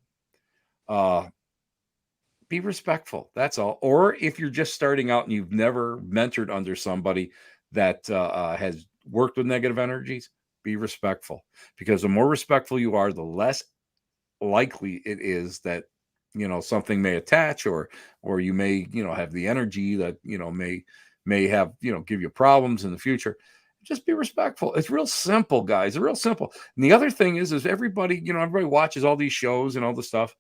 be respectful. That's all. Or if you're just starting out and you've never mentored under somebody that has worked with negative energies, be respectful, because the more respectful you are, the less likely it is that, you know, something may attach, or you may, you know, have the energy that, you know, may have, you know, give you problems in the future. Just be respectful. It's real simple, guys. It's real simple. And the other thing is everybody, you know, everybody watches all these shows and all the stuff.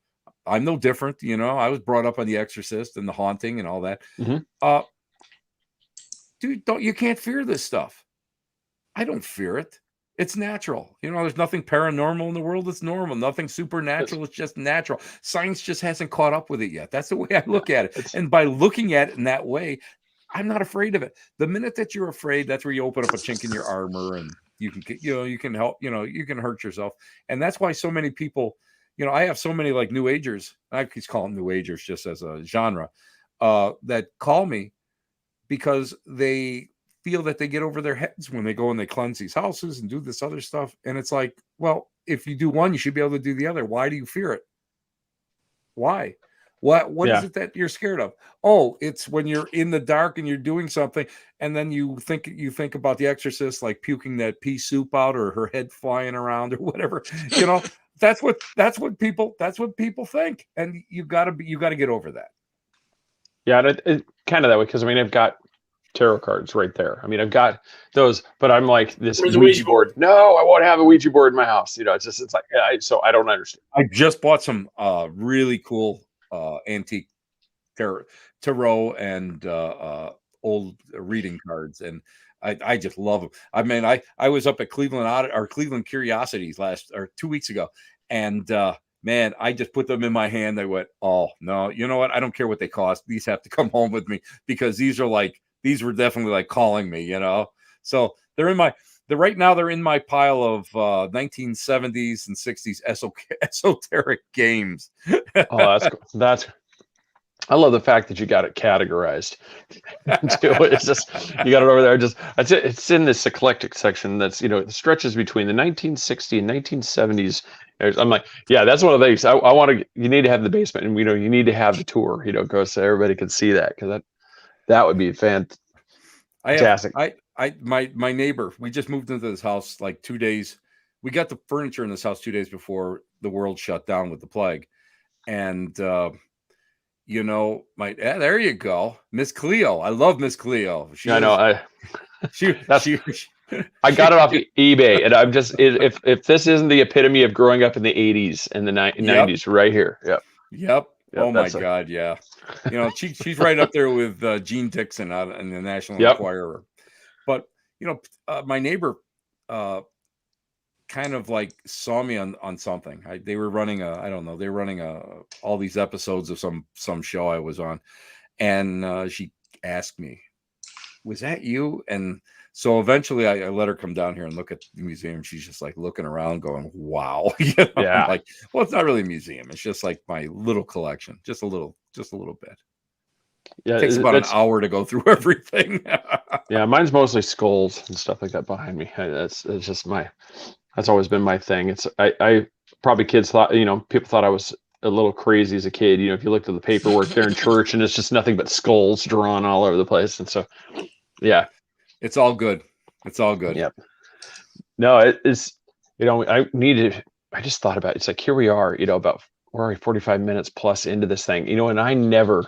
I'm no different. You know, I was brought up on The Exorcist and The Haunting and all that. Mm-hmm. Dude, you can't fear this stuff. I don't fear it. It's natural. You know, there's nothing paranormal in the world. It's normal. Nothing supernatural. It's just natural. Science just hasn't caught up with it yet. That's the way I look at it. And by looking at it in that way, I'm not afraid of it. The minute that you're afraid, that's where you open up a chink in your armor, and you can help, you know, you can hurt yourself. And that's why so many people, you know, I have so many like New Agers. I keep calling them New Agers just as a genre, that call me because they feel that they get over their heads when they go and they cleanse these houses and do this other stuff. And it's like, well, if you do one, you should be able to do the other. Why do you fear it? Why? What is it that you're scared of? Oh, it's when you're in the dark and you're doing something, and then you think about The Exorcist, like puking that pea soup out, or her head flying around, or whatever. You know, that's what people think, and you got to get over that.
Yeah, it kind of that way, because I mean, I've got tarot cards right there. I mean, I've got those, but I'm like, this Ouija board. No, I won't have a Ouija board in my house. You know, it's like, so I don't understand.
I just bought some really cool antique tarot and old reading cards, and I just love them. I mean, I was up at Cleveland Curiosities 2 weeks ago, and man, I just put them in my hand. They went, oh no, you know what? I don't care what they cost. These have to come home with me, because these were definitely like calling me, you know. So right now they're in my pile of 1970s and 60s esoteric games.
Oh, that's I love the fact that you got it categorized. It's just, you got it over there. It's in this eclectic section that's, you know, it stretches between the 1960s and 1970s. I'm like, yeah, that's one of the things you need to have the basement, and, you know, you need to have the tour, you know, go so everybody can see that, because that would be fantastic.
My neighbor, we just moved into this house like 2 days. We got the furniture in this house 2 days before the world shut down with the plague. And, you know, there you go. Miss Cleo. I love Miss Cleo.
I got it off eBay, and I'm just, if this isn't the epitome of growing up in the 80s and the 90s, right here.
Yep. Oh my God. Yeah. You know, she's right up there with Gene Dixon in the National Enquirer. But, you know, my neighbor kind of like saw me on something. They were running all these episodes of some show I was on. And she asked me, was that you? And so eventually I let her come down here and look at the museum. She's just like looking around going, wow.
Yeah.
I'm like, well, it's not really a museum. It's just like my little collection, just a little bit.
Yeah.
It takes about an hour to go through everything.
Yeah. Mine's mostly skulls and stuff like that behind me. It's just that's always been my thing. I probably kids thought, people thought I was a little crazy as a kid. If you looked at the paperwork there in church and it's just nothing but skulls drawn all over the place. And so, yeah.
It's all good. It's all good.
Yep. No, it's, I just thought about it. It's like, here we are, about we're already 45 minutes plus into this thing, and I never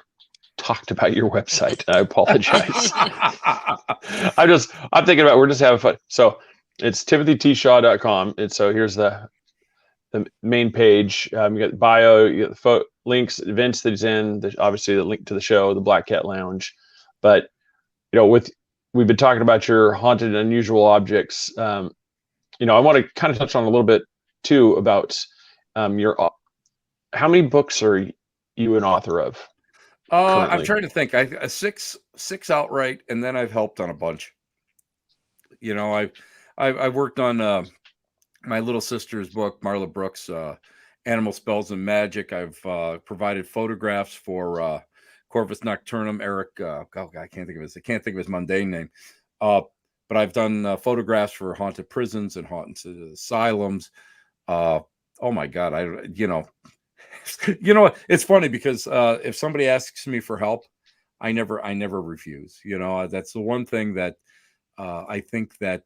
talked about your website. I apologize. I'm thinking about, we're just having fun. So it's timothytshaw.com. And so here's the main page. You got the bio, you got the links, events that he's in, obviously the link to the show, the Black Cat Lounge. But, we've been talking about your haunted and unusual objects. I want to kind of touch on a little bit too about how many books are you an author of?
I'm trying to think. I six outright, and then I've helped on a bunch. I've worked on my little sister's book, Marla Brooks, Animal Spells and Magick. I've provided photographs for Corvus Nocturnum. Eric, I can't think of his mundane name. But I've done photographs for haunted prisons and haunted asylums. Oh my God, it's funny because if somebody asks me for help, I never refuse. That's the one thing that I think that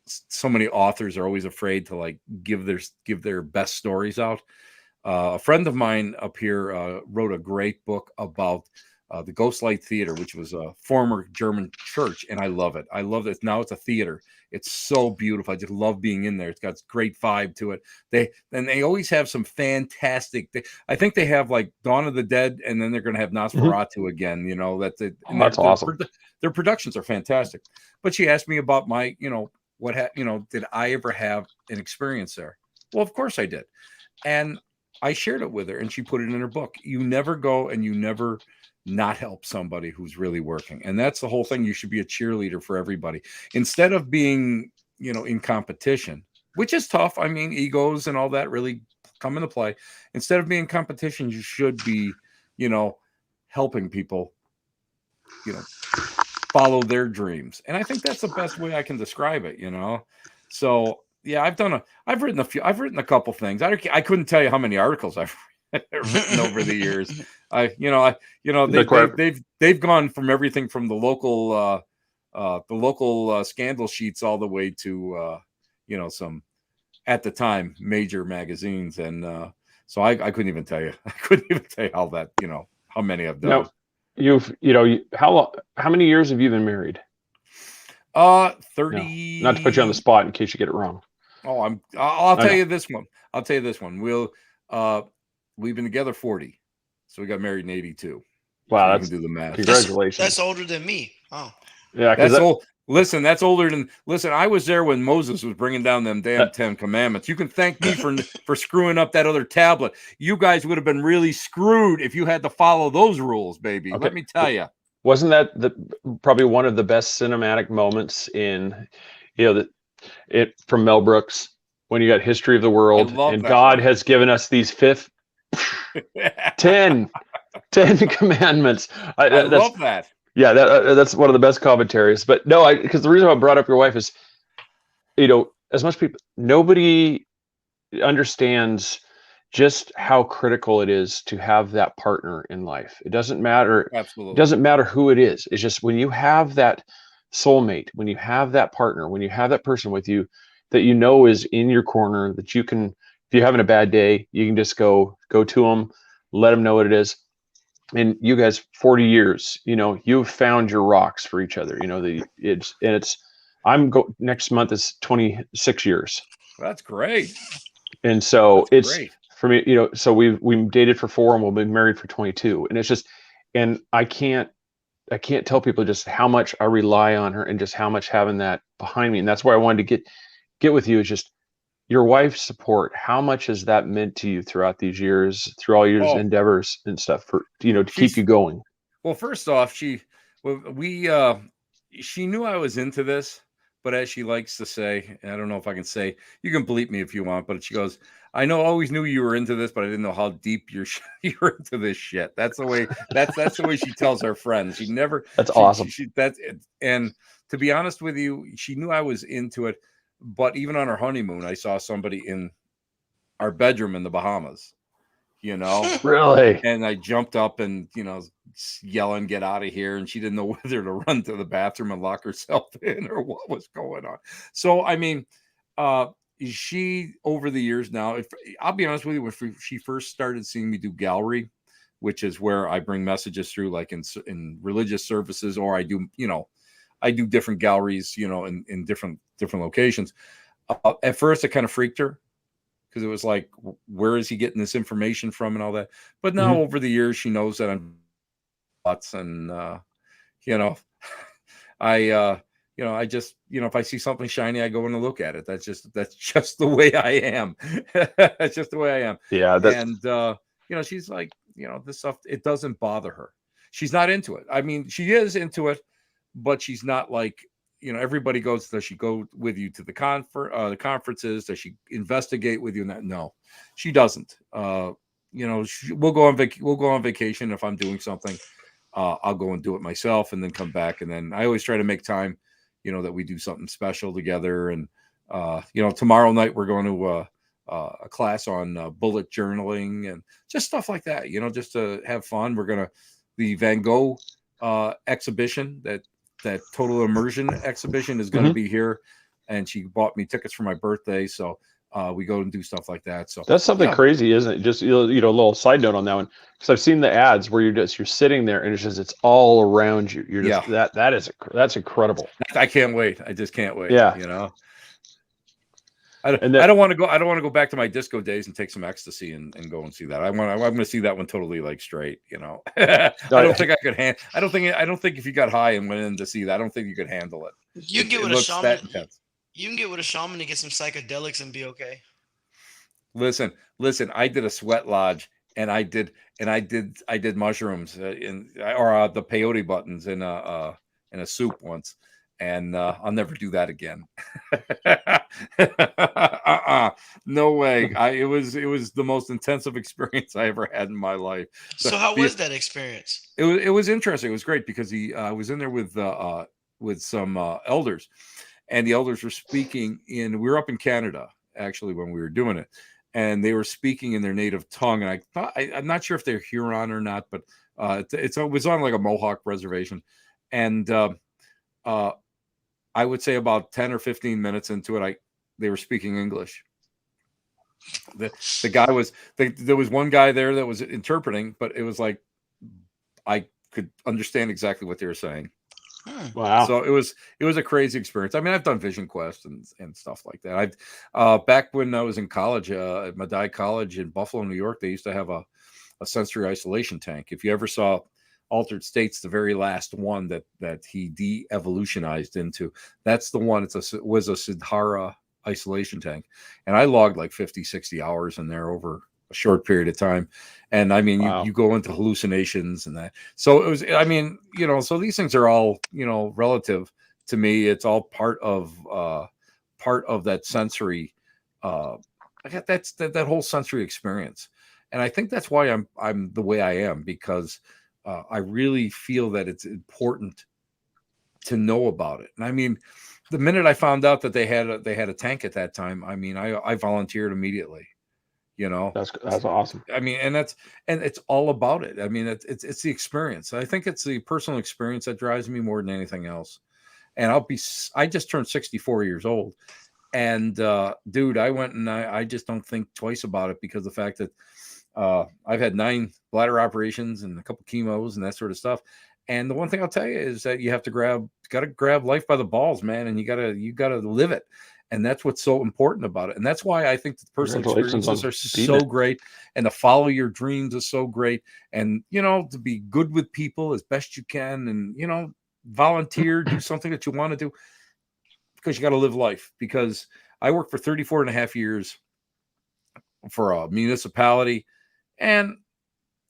so many authors are always afraid to give their best stories out. A friend of mine up here wrote a great book about the Ghostlight Theater, which was a former German church, and I love it. I love it. Now it's a theater. It's so beautiful. I just love being in there. It's got great vibe to it. They always have some fantastic. I think they have Dawn of the Dead, and then they're going to have Nosferatu again.
That's awesome.
Their productions are fantastic. But she asked me about my, did I ever have an experience there? Well, of course I did, and I shared it with her, and she put it in her book. You never go and you never not help somebody who's really working. And that's the whole thing. You should be a cheerleader for everybody instead of being, in competition, which is tough. I mean, egos and all that really come into play. Instead of being competition, you should be, helping people, follow their dreams. And I think that's the best way I can describe it, So yeah, I've written a couple things. I couldn't tell you how many articles I've written over the years. They've gone from everything from the local scandal sheets all the way to some at the time major magazines, and so I couldn't even tell you. I couldn't even tell you how that how many I've done.
Now, how many years have you been married?
30.
No, not to put you on the spot in case you get it wrong.
Oh, I'll tell you this one. I'll tell you this one. We've been together 40, so we got married in 82.
Wow,
so that's do the math.
Congratulations.
That's older than me. Oh,
yeah, that's old. Listen, that's older than. Listen, I was there when Moses was bringing down them damn 10 commandments. You can thank me for screwing up that other tablet. You guys would have been really screwed if you had to follow those rules, baby. Okay. Let me tell you.
Wasn't that probably one of the best cinematic moments in, from Mel Brooks when you got History of the World and God has given us these 10 commandments.
I love that.
Yeah, that's one of the best commentaries. But no, because the reason I brought up your wife is, as much people, nobody understands just how critical it is to have that partner in life. It doesn't matter.
Absolutely.
It doesn't matter who it is. It's just when you have that soulmate, when you have that partner, when you have that person with you that is in your corner, that you can, if you're having a bad day, you can just go to them, let them know what it is. And you guys, 40 years, you've found your rocks for each other. Next month is 26 years.
That's great.
And so it's
great.
For me, so we dated for 4 and we'll be married for 22. And it's just, and I can't tell people just how much I rely on her and just how much having that behind me. And that's why I wanted to get with you, is just your wife's support. How much has that meant to you throughout these years, through all your endeavors and stuff to keep you going?
Well, first off, Well, she knew I was into this, but as she likes to say, and I don't know if I can say, you can bleep me if you want, but she goes, I always knew you were into this, but I didn't know how deep you're into this shit. That's the way, that's the way she tells her friends. She never,
That's awesome.
And to be honest with you, she knew I was into it, but even on our honeymoon, I saw somebody in our bedroom in the Bahamas,
Really?
and I jumped up and, yelling, get out of here. And she didn't know whether to run to the bathroom and lock herself in or what was going on. So, I mean, she, over the years now, I'll be honest with you, when she first started seeing me do gallery, which is where I bring messages through, like in religious services, or I do different galleries, in different locations. At first, it kind of freaked her, because it was like, where is he getting this information from and all that? But now over the years, she knows that I'm nuts, and I just, if I see something shiny, I go in and look at it. That's just the way I am. That's just the way I am.
Yeah.
And she's like, this stuff, it doesn't bother her. She's not into it. I mean, she is into it, but she's not like, everybody goes, does she go with you to the conferences? Does she investigate with you? No, she doesn't. We'll go on vacation. If I'm doing something, I'll go and do it myself, and then come back. And then I always try to make time, that we do something special together. And, tomorrow night we're going to a class on bullet journaling and just stuff like that, just to have fun. We're going to the Van Gogh exhibition, that total immersion exhibition, is going to be here, and she bought me tickets for my birthday, so we go and do stuff like that. So
that's something crazy, isn't it? Just a little side note on that one, because I've seen the ads where you're sitting there and it's all around you. You're just that's incredible.
I can't wait. I just can't wait.
Yeah.
I don't want to go back to my disco days and take some ecstasy and go and see that. I'm going to see that one totally like straight. I don't think I could I don't think if you got high and went in to see that, I don't think you could handle it.
You can get with a shaman. You can get with a shaman to get some psychedelics and be okay.
Listen. I did a sweat lodge, and I did mushrooms or the peyote buttons in a soup once. And I'll never do that again. No way. It was the most intensive experience I ever had in my life.
So how was that experience?
It was interesting. It was great because I was in there with some elders, and the elders were speaking we were up in Canada actually when we were doing it, and they were speaking in their native tongue. And I thought, I'm not sure if they're Huron or not, but it was on like a Mohawk reservation, and I would say about 10 or 15 minutes into it, they were speaking English. The guy was there was one guy there that was interpreting, but it was like I could understand exactly what they were saying.
Wow!
So it was a crazy experience. I mean, I've done Vision Quest and stuff like that. I've back when I was in college at Medaille College in Buffalo, New York, they used to have a sensory isolation tank. If you ever saw Altered States, the very last one that he de-evolutionized into, that's the one. It was a Siddhara isolation tank, and I logged like 50-60 hours in there over a short period of time. And I mean, you go into hallucinations and that. So it was, I mean, so these things are all, relative to me. It's all part of that sensory, that whole sensory experience. And I think that's why I'm the way I am, because I really feel that it's important to know about it. And I mean, the minute I found out that they had a tank at that time, I mean, I volunteered immediately.
That's awesome.
I mean, and it's all about it. I mean, it's the experience. I think it's the personal experience that drives me more than anything else. And I just turned 64 years old, and dude, I went and I just don't think twice about it, because the fact that I've had 9 bladder operations and a couple chemos and that sort of stuff. And the one thing I'll tell you is that you have to grab life by the balls, man. And you gotta live it. And that's what's so important about it. And that's why I think the personal experiences are so great. And to follow your dreams is so great. And, to be good with people as best you can, and, volunteer, do something that you want to do, because you got to live life. Because I worked for 34 and a half years for a municipality, and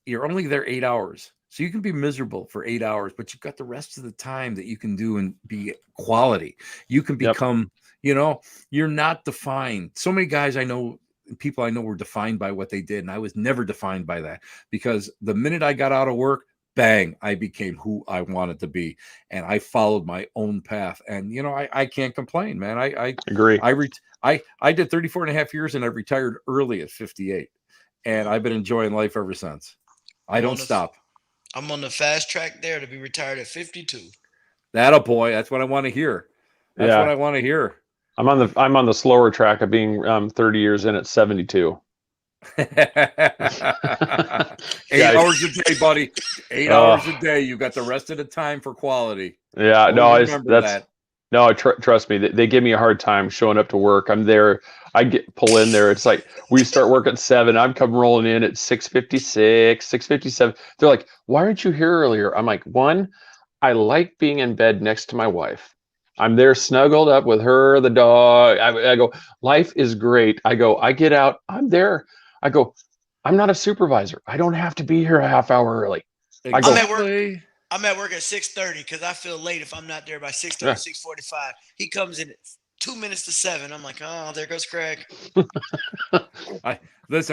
you're only there 8 hours. So you can be miserable for 8 hours, but you've got the rest of the time that you can do and be quality. You can become, you're not defined. So many guys I know, people I know, were defined by what they did. And I was never defined by that, because the minute I got out of work, bang, I became who I wanted to be. And I followed my own path. And, I can't complain, man. I
agree.
I did 34 and a half years, and I retired early at 58. And I've been enjoying life ever since. I don't stop.
I'm on the fast track there to be retired at 52.
That a boy. That's what I want to hear. That's what I want to hear.
I'm on the slower track of being 30 years in at 72.
8 hours a day, buddy. 8 hours a day. You got the rest of the time for quality.
Yeah,
no,
trust me. They give me a hard time showing up to work. I'm there. Pull in there. It's like we start work at 7. I'm come rolling in at 6:56, 6:57. They're like, "Why aren't you here earlier?" I'm like, "One, I like being in bed next to my wife. I'm there snuggled up with her, the dog. I go, life is great. I go, I get out. I'm there. I go, I'm not a supervisor. I don't have to be here a half hour early.
Exactly.
I'm at work at 6:30 because I feel late if I'm not there by 6:30, 6:45. He comes in at 2 minutes to 7. I'm like, oh, there goes Craig.
I used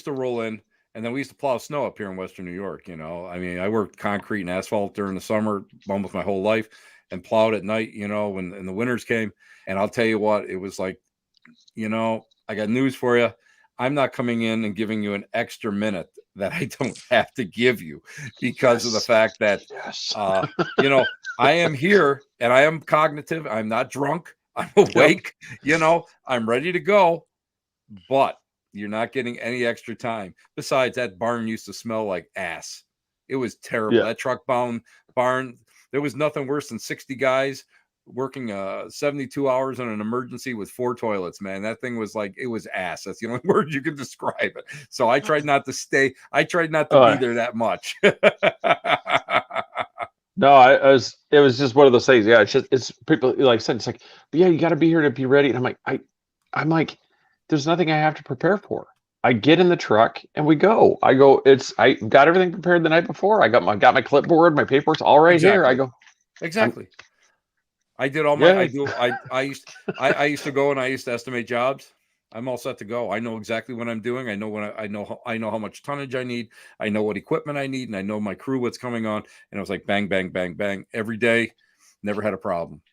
to roll in, and then we used to plow snow up here in Western New York. I mean, I worked concrete and asphalt during the summer almost my whole life, and plowed at night, when the winters came. And I'll tell you what, it was like, I got news for you. I'm not coming in and giving you an extra minute that I don't have to give you, because of the fact that, I am here and I am cognitive. I'm not drunk. I'm awake. I'm ready to go, but you're not getting any extra time. Besides, that barn used to smell like ass. It was terrible. That truck barn, there was nothing worse than 60 guys working 72 hours on an emergency with 4 toilets, man. That thing was like, it was ass. That's the only word you can describe it. So I tried not to be there that much.
No, it was just one of those things. Yeah, it's people like I said, it's like, but yeah, you got to be here to be ready. And I'm like, there's nothing I have to prepare for. I get in the truck and we go. I got everything prepared the night before. I got my clipboard, my paper's all right here. I go.
Exactly. I did all my. I used to go and I used to estimate jobs. I'm all set to go. I know exactly what I'm doing. I know I know how much tonnage I need. I know what equipment I need, and I know my crew, what's coming on. And I was like, bang, bang, bang, bang, every day. Never had a problem.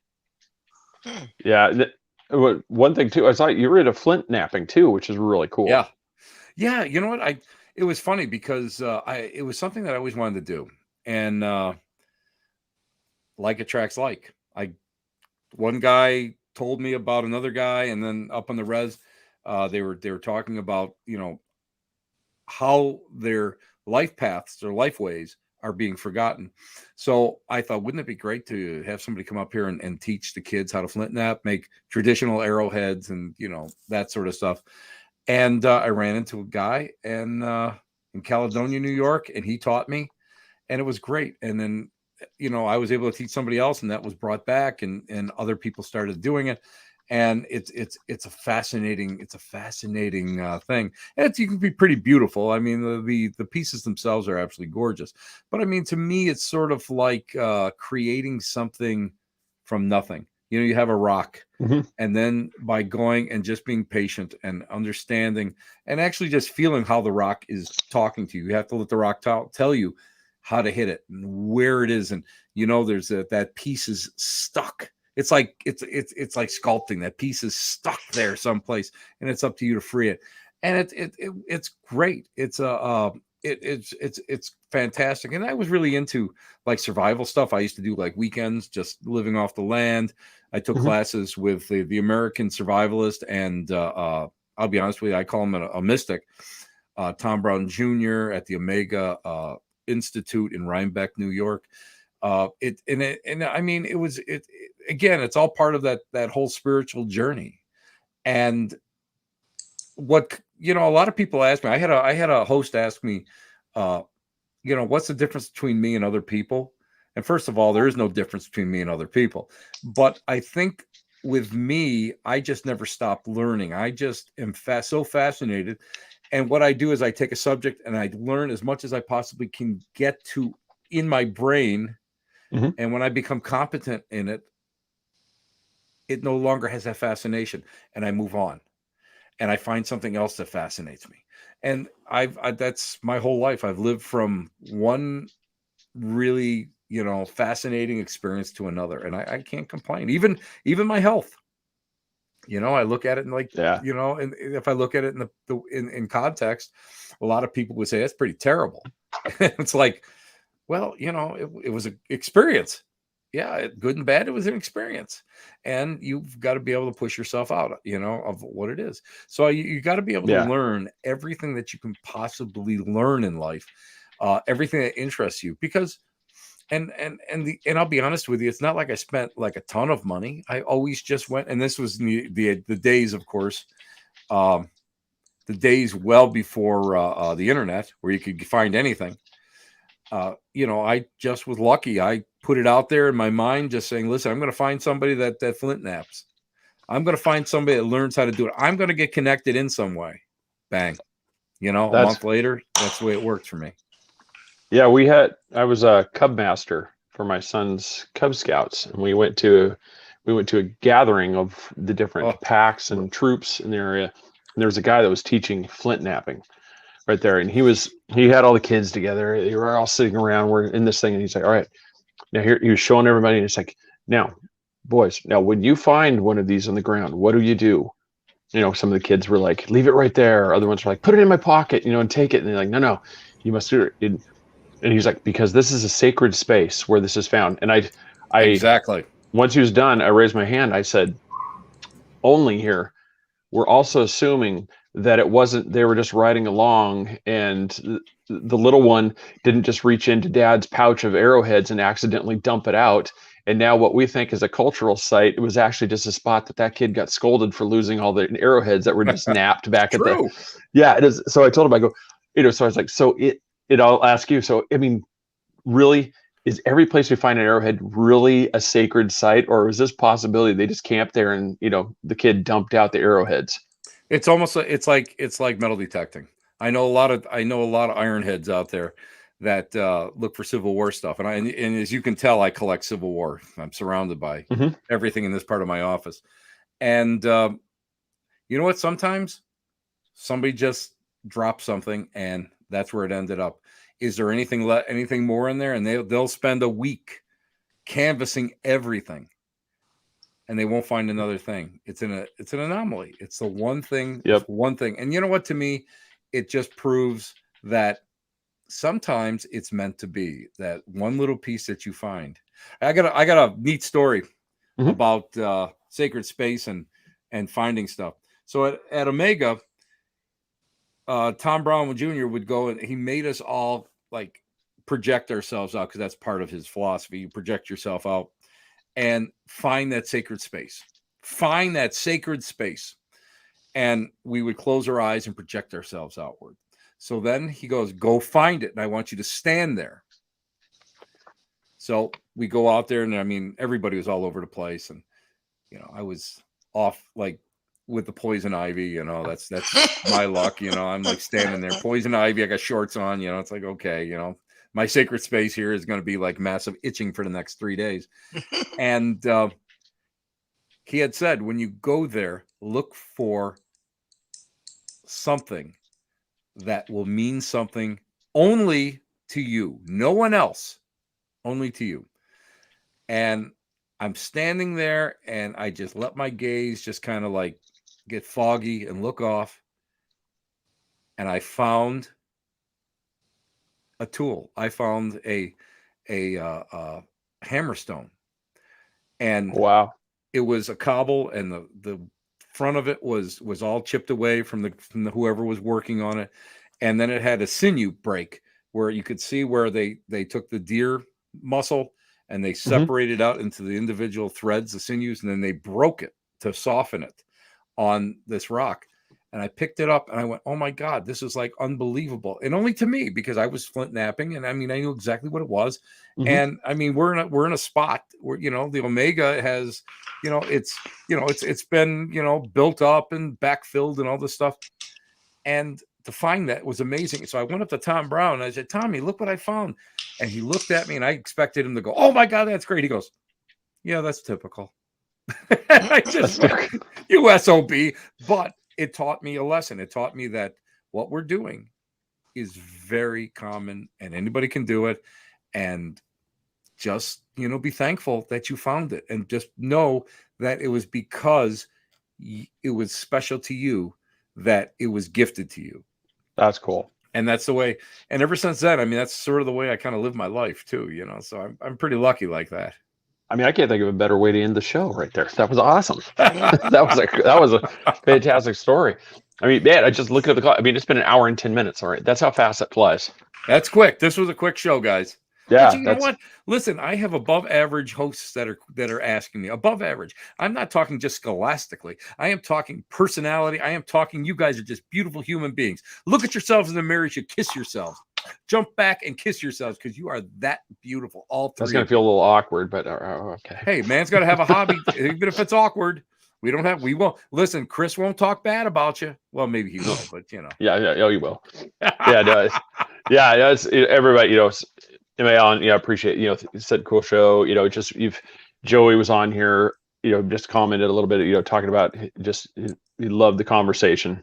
Yeah. One thing too, I saw you were into flint napping too, which is really cool.
Yeah. You know what? It was funny because it was something that I always wanted to do, and like attracts like. One guy told me about another guy, and then up on the res, they were talking about how their life paths, their life ways are being forgotten. So I thought, wouldn't it be great to have somebody come up here and teach the kids how to flint knap, make traditional arrowheads, and that sort of stuff. And I ran into a guy in Caledonia, New York, and he taught me, and it was great. And then I was able to teach somebody else, and that was brought back, and other people started doing it. And it's a fascinating thing. And you can be pretty beautiful. I mean, the pieces themselves are absolutely gorgeous. But I mean, to me, it's sort of like creating something from nothing. You have a rock, and then by going and just being patient and understanding and actually just feeling how the rock is talking to you, you have to let the rock tell you how to hit it and where it is. And there's that piece is stuck. It's like it's like sculpting. That piece is stuck there someplace, and it's up to you to free it. And it's great. It's fantastic. And I was really into like survival stuff. I used to do like weekends just living off the land. I took classes with the American survivalist, and I'll be honest with you, I call him a mystic, Tom Brown Jr. at the Omega Institute in Rhinebeck, New York. I mean, again, it's all part of that whole spiritual journey. And what, a lot of people ask me, I had a host ask me, what's the difference between me and other people? And first of all, there is no difference between me and other people. But I think with me, I just never stopped learning. I just am so fascinated. And what I do is I take a subject and I learn as much as I possibly can get to in my brain. And when I become competent in it, it no longer has that fascination, and I move on and I find something else that fascinates me. And that's my whole life. I've lived from one really, fascinating experience to another, and I can't complain. Even my health, I look at it and and if I look at it in context, a lot of people would say that's pretty terrible. It's like, well, it was an experience. Yeah, good and bad, it was an experience. And you've got to be able to push yourself out, of what it is. So you got to be able to learn everything that you can possibly learn in life, everything that interests you. Because, and I'll be honest with you, it's not like I spent like a ton of money. I always just went, and this was the days, of course, the days well before the internet, where you could find anything. I just was lucky. I put it out there in my mind, just saying, listen, I'm going to find somebody that flint naps. I'm going to find somebody that learns how to do it. I'm going to get connected in some way. Bang. A month later, that's the way it worked for me.
Yeah, I was a Cub master for my son's Cub Scouts, and we went to a gathering of the different packs and troops in the area. And there was a guy that was teaching flint napping right there. And he had all the kids together. They were all sitting around. We're in this thing. And he's like, all right, now here, he was showing everybody. And it's like, now, boys, when you find one of these on the ground, what do you do? Some of the kids were like, leave it right there. Other ones were like, put it in my pocket, and take it. And they're like, no, you must do it. And he's like, because this is a sacred space where this is found. And I
exactly.
Once he was done, I raised my hand. I said, only here, we're also assuming that it wasn't, they were just riding along and the little one didn't just reach into dad's pouch of arrowheads and accidentally dump it out. And now what we think is a cultural site, it was actually just a spot that kid got scolded for losing all the arrowheads that were just napped back at the, it is. So I told him, I go, so I was like, so I'll ask you, so, I mean, really, is every place we find an arrowhead really a sacred site, or is this possibility they just camped there and, the kid dumped out the arrowheads?
It's almost it's like metal detecting. I know a lot of ironheads out there that look for Civil War stuff, and as you can tell, I collect Civil War. I'm surrounded by everything in this part of my office, and you know what? Sometimes somebody just drops something, and that's where it ended up. Is there anything more in there? And they'll spend a week canvassing everything, and they won't find another thing. It's an anomaly. It's the one thing.
Yep.
One thing. And you know what? To me, it just proves that sometimes it's meant to be that one little piece that you find. I got a neat story about sacred space and finding stuff. So at Omega, Tom Brown Jr. would go, and he made us all like project ourselves out, because that's part of his philosophy. You project yourself out and find that sacred space. Find that sacred space. And we would close our eyes and project ourselves outward. So then he goes, go find it. And I want you to stand there. So we go out there, and I mean, everybody was all over the place. And, I was off like with the poison ivy, that's my luck. I'm like standing there, poison ivy. I got shorts on, it's like, okay, my sacred space here is going to be like massive itching for the next 3 days. And he had said, when you go there, look for something that will mean something only to you, no one else, only to you. And I'm standing there, and I just let my gaze just kind of like get foggy and look off. And I found a tool. I found a hammerstone, and
wow,
it was a cobble, and the front of it was all chipped away from the whoever was working on it. And then it had a sinew break where you could see where they took the deer muscle and they separated out into the individual threads, the sinews, and then they broke it to soften it on this rock. And I picked it up and I went, oh my God, this is like unbelievable. And only to me, because I was flint napping, and I mean, I knew exactly what it was. And I mean, we're in a spot where, the Omega has, it's been, built up and backfilled and all this stuff. And to find that was amazing. So I went up to Tom Brown and I said, Tommy, look what I found. And he looked at me and I expected him to go, oh my God, that's great. He goes, yeah, that's typical. I just went, you SOB. But it taught me a lesson. It taught me that what we're doing is very common and anybody can do it. And just, be thankful that you found it and just know that it was because it was special to you, that it was gifted to you.
That's cool.
And that's the way. And ever since then, I mean, that's sort of the way I kind of live my life too, so I'm pretty lucky like that.
I mean, I can't think of a better way to end the show right there. That was awesome. that was a fantastic story. I mean, man, I just looked at the clock. I mean, it's been an hour and 10 minutes. All right. That's how fast it flies.
That's quick. This was a quick show, guys.
Yeah.
But you know what? Listen, I have above average hosts that are asking me above average. I'm not talking just scholastically. I am talking personality. I am talking, you guys are just beautiful human beings. Look at yourselves in the mirror. You should kiss yourselves. Jump back and kiss yourselves because you are that beautiful. All three.
That's going to feel a little awkward, but okay.
Hey, man's got to have a hobby, even if it's awkward. We won't listen. Chris won't talk bad about you. Well, maybe he will, but
Yeah. Oh, you will. Yeah. No, it's everybody, I appreciate, you said cool show, Joey was on here, just commented a little bit, talking about just, he loved the conversation,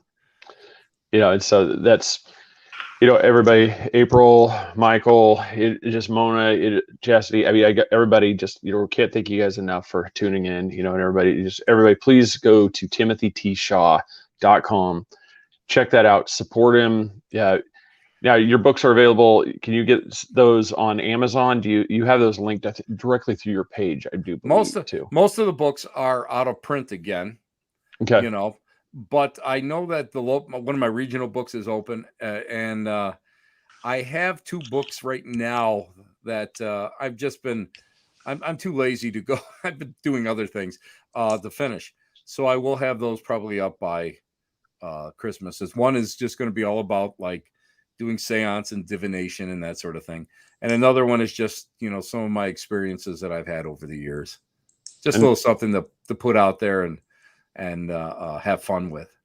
and so that's, everybody, April, Michael, just Mona, Chastity. I mean, I got everybody just, can't thank you guys enough for tuning in, and everybody please go to timothytshaw.com. Check that out. Support him. Yeah. Now your books are available. Can you get those on Amazon? Do you have those linked directly through your page? I do believe
most of the books are out of print again.
Okay.
But I know that one of my regional books is open, and I have 2 books right now that I've just been. I'm too lazy to go. I've been doing other things to finish, so I will have those probably up by Christmas. One is just going to be all about like doing seance and divination and that sort of thing, and another one is just some of my experiences that I've had over the years. Just a little something to put out there and have fun with.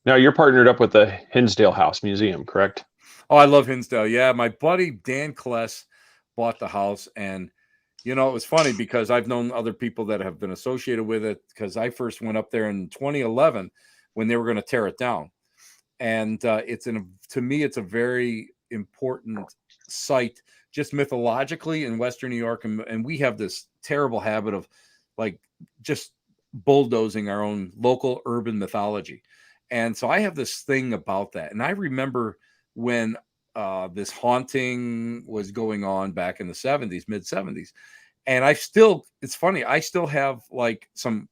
Now you're partnered up with the Hinsdale House Museum, correct?
Oh, I love Hinsdale. Yeah, my buddy Dan Kless bought the house, and it was funny because I've known other people that have been associated with it because I first went up there in 2011 when they were going to tear it down, and to me it's a very important site just mythologically in Western New York, and we have this terrible habit of like just bulldozing our own local urban mythology. And so I have this thing about that. And I remember when this haunting was going on back in the 70s, mid 70s. And it's funny, I still have like some,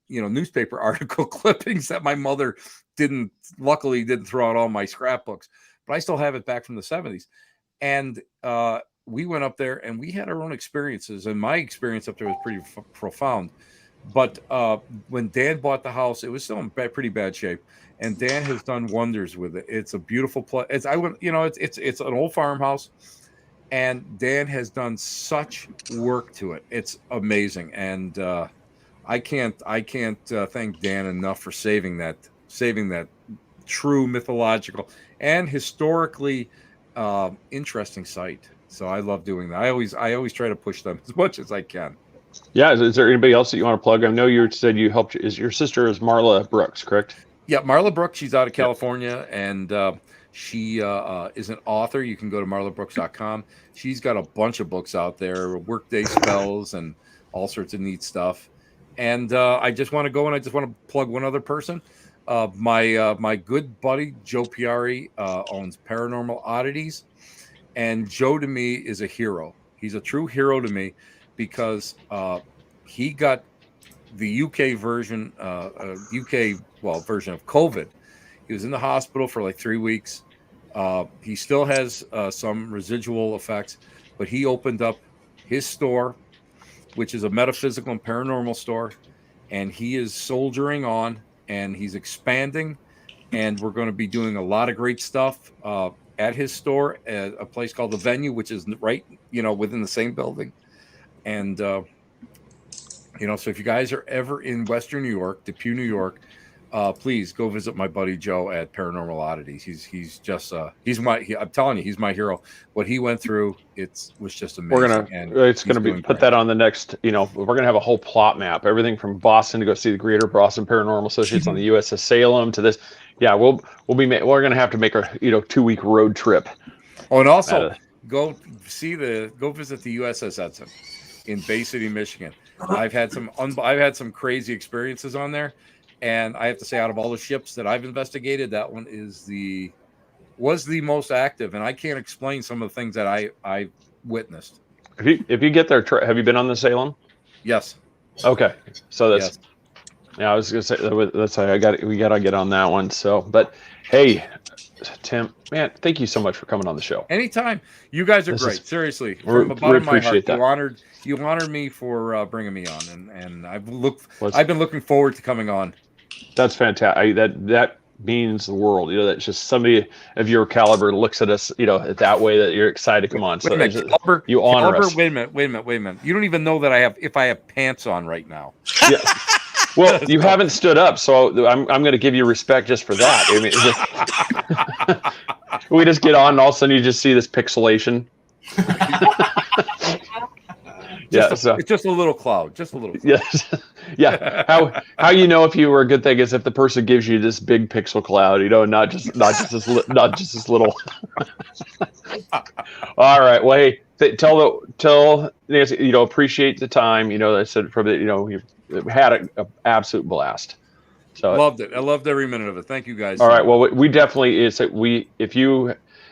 newspaper article clippings that my mother luckily didn't throw out all my scrapbooks, but I still have it back from the 70s. And we went up there and we had our own experiences. And my experience up there was pretty profound. But when Dan bought the house, it was still in pretty bad shape, and Dan has done wonders with it. It's a beautiful place. It's an old farmhouse, and Dan has done such work to it. It's amazing, and I can't thank Dan enough for saving that true mythological and historically interesting site. So I love doing that. I always try to push them as much as I can.
Yeah. Is there anybody else that you want to plug? I know you said you helped. Your sister is Marla Brooks, correct?
Yeah, Marla Brooks. She's out of California, and she is an author. You can go to marlabrooks.com. She's got a bunch of books out there, workday spells and all sorts of neat stuff. And I just want to go and I just want to plug one other person. My good buddy Joe Piari owns Paranormal Oddities, and Joe to me is a hero. He's a true hero to me because he got the UK version, version of COVID. He was in the hospital for like 3 weeks. He still has some residual effects, but he opened up his store, which is a metaphysical and paranormal store, and he is soldiering on, and he's expanding, and we're going to be doing a lot of great stuff at his store at a place called The Venue, which is right, within the same building. And, so if you guys are ever in Western New York, Depew, New York, please go visit my buddy Joe at Paranormal Oddities. I'm telling you, he's my hero. What he went through, was just amazing.
It's gonna be put that on the next. We're gonna have a whole plot map, everything from Boston to go see the Greater Boston Paranormal Associates on the USS Salem to this. Yeah, we're gonna have to make a 2-week road trip.
Oh, and also go visit the USS Edson in Bay City, Michigan. I've had some crazy experiences on there. And I have to say, out of all the ships that I've investigated, that one was the most active. And I can't explain some of the things that I witnessed.
If you get there, have you been on the Salem?
Yes.
Okay. So that's, yeah, I was going to say, that's we got to get on that one. So, but hey, Tim, man, thank you so much for coming on the show.
Anytime. You guys are great. Seriously. From the bottom of my heart, you honored me for bringing me on. And I've been looking forward to coming on.
That's fantastic. That means the world. That's just somebody of your caliber looks at us, that way, that you're excited to come on. So you honor us.
Wait a minute. You don't even know that if I have pants on right now.
Yeah. Well, you haven't stood up, so I'm going to give you respect just for that. I mean, we just get on, and all of a sudden you just see this pixelation.
It's just a little cloud, just a little cloud.
Yes. Yeah. How if you were a good thing is if the person gives you this big pixel cloud, not just this little. All right. Well, hey, tell Nancy, appreciate the time. I said we've had an absolute blast. So
loved it. I loved every minute of it. Thank you guys.
All right. Well, we definitely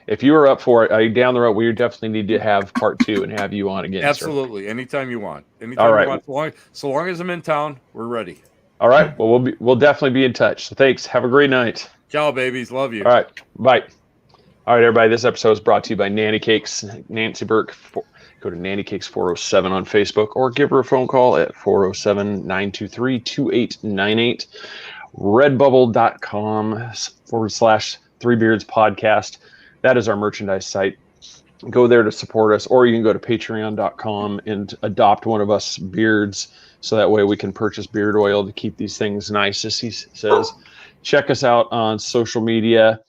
if you are up for it, down the road, we definitely need to have part 2 and have you on again.
Absolutely. Sir. Anytime you want.
All right.
You want. So long as I'm in town, we're ready.
All right. Well, we'll definitely be in touch. So thanks. Have a great night.
Ciao, babies. Love you.
All right. Bye. All right, everybody. This episode is brought to you by Nanny Cakes. Nancy Burke. Go to Nanny Cakes 407 on Facebook or give her a phone call at 407-923-2898. Redbubble.com/3beards podcast. That is our merchandise site. Go there to support us, or you can go to patreon.com and adopt one of us beards, so that way we can purchase beard oil to keep these things nice, as he says. Check us out on social media.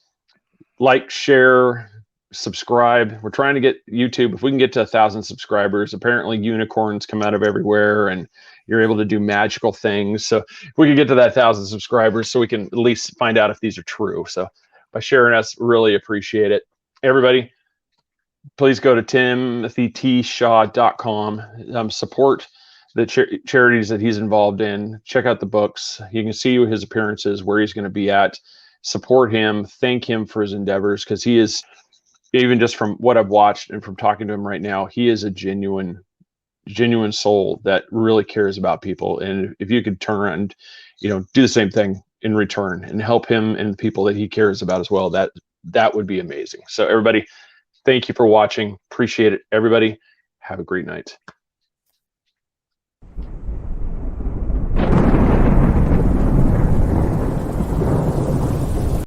Like, share, subscribe. We're trying to get YouTube. If we can get to 1,000 subscribers, apparently unicorns come out of everywhere and you're able to do magical things. So if we can get to that 1,000 subscribers, so we can at least find out if these are true. So by sharing us, really appreciate it. Everybody, please go to timothytshaw.com. Support the charities that he's involved in. Check out the books. You can see his appearances, where he's going to be at. Support him. Thank him for his endeavors, because he is, even just from what I've watched and from talking to him right now, he is a genuine soul that really cares about people. And if you could turn around and, do the same thing in return and help him and the people that he cares about as well, that would be amazing. So everybody, thank you for watching. Appreciate it. Everybody, have a great night.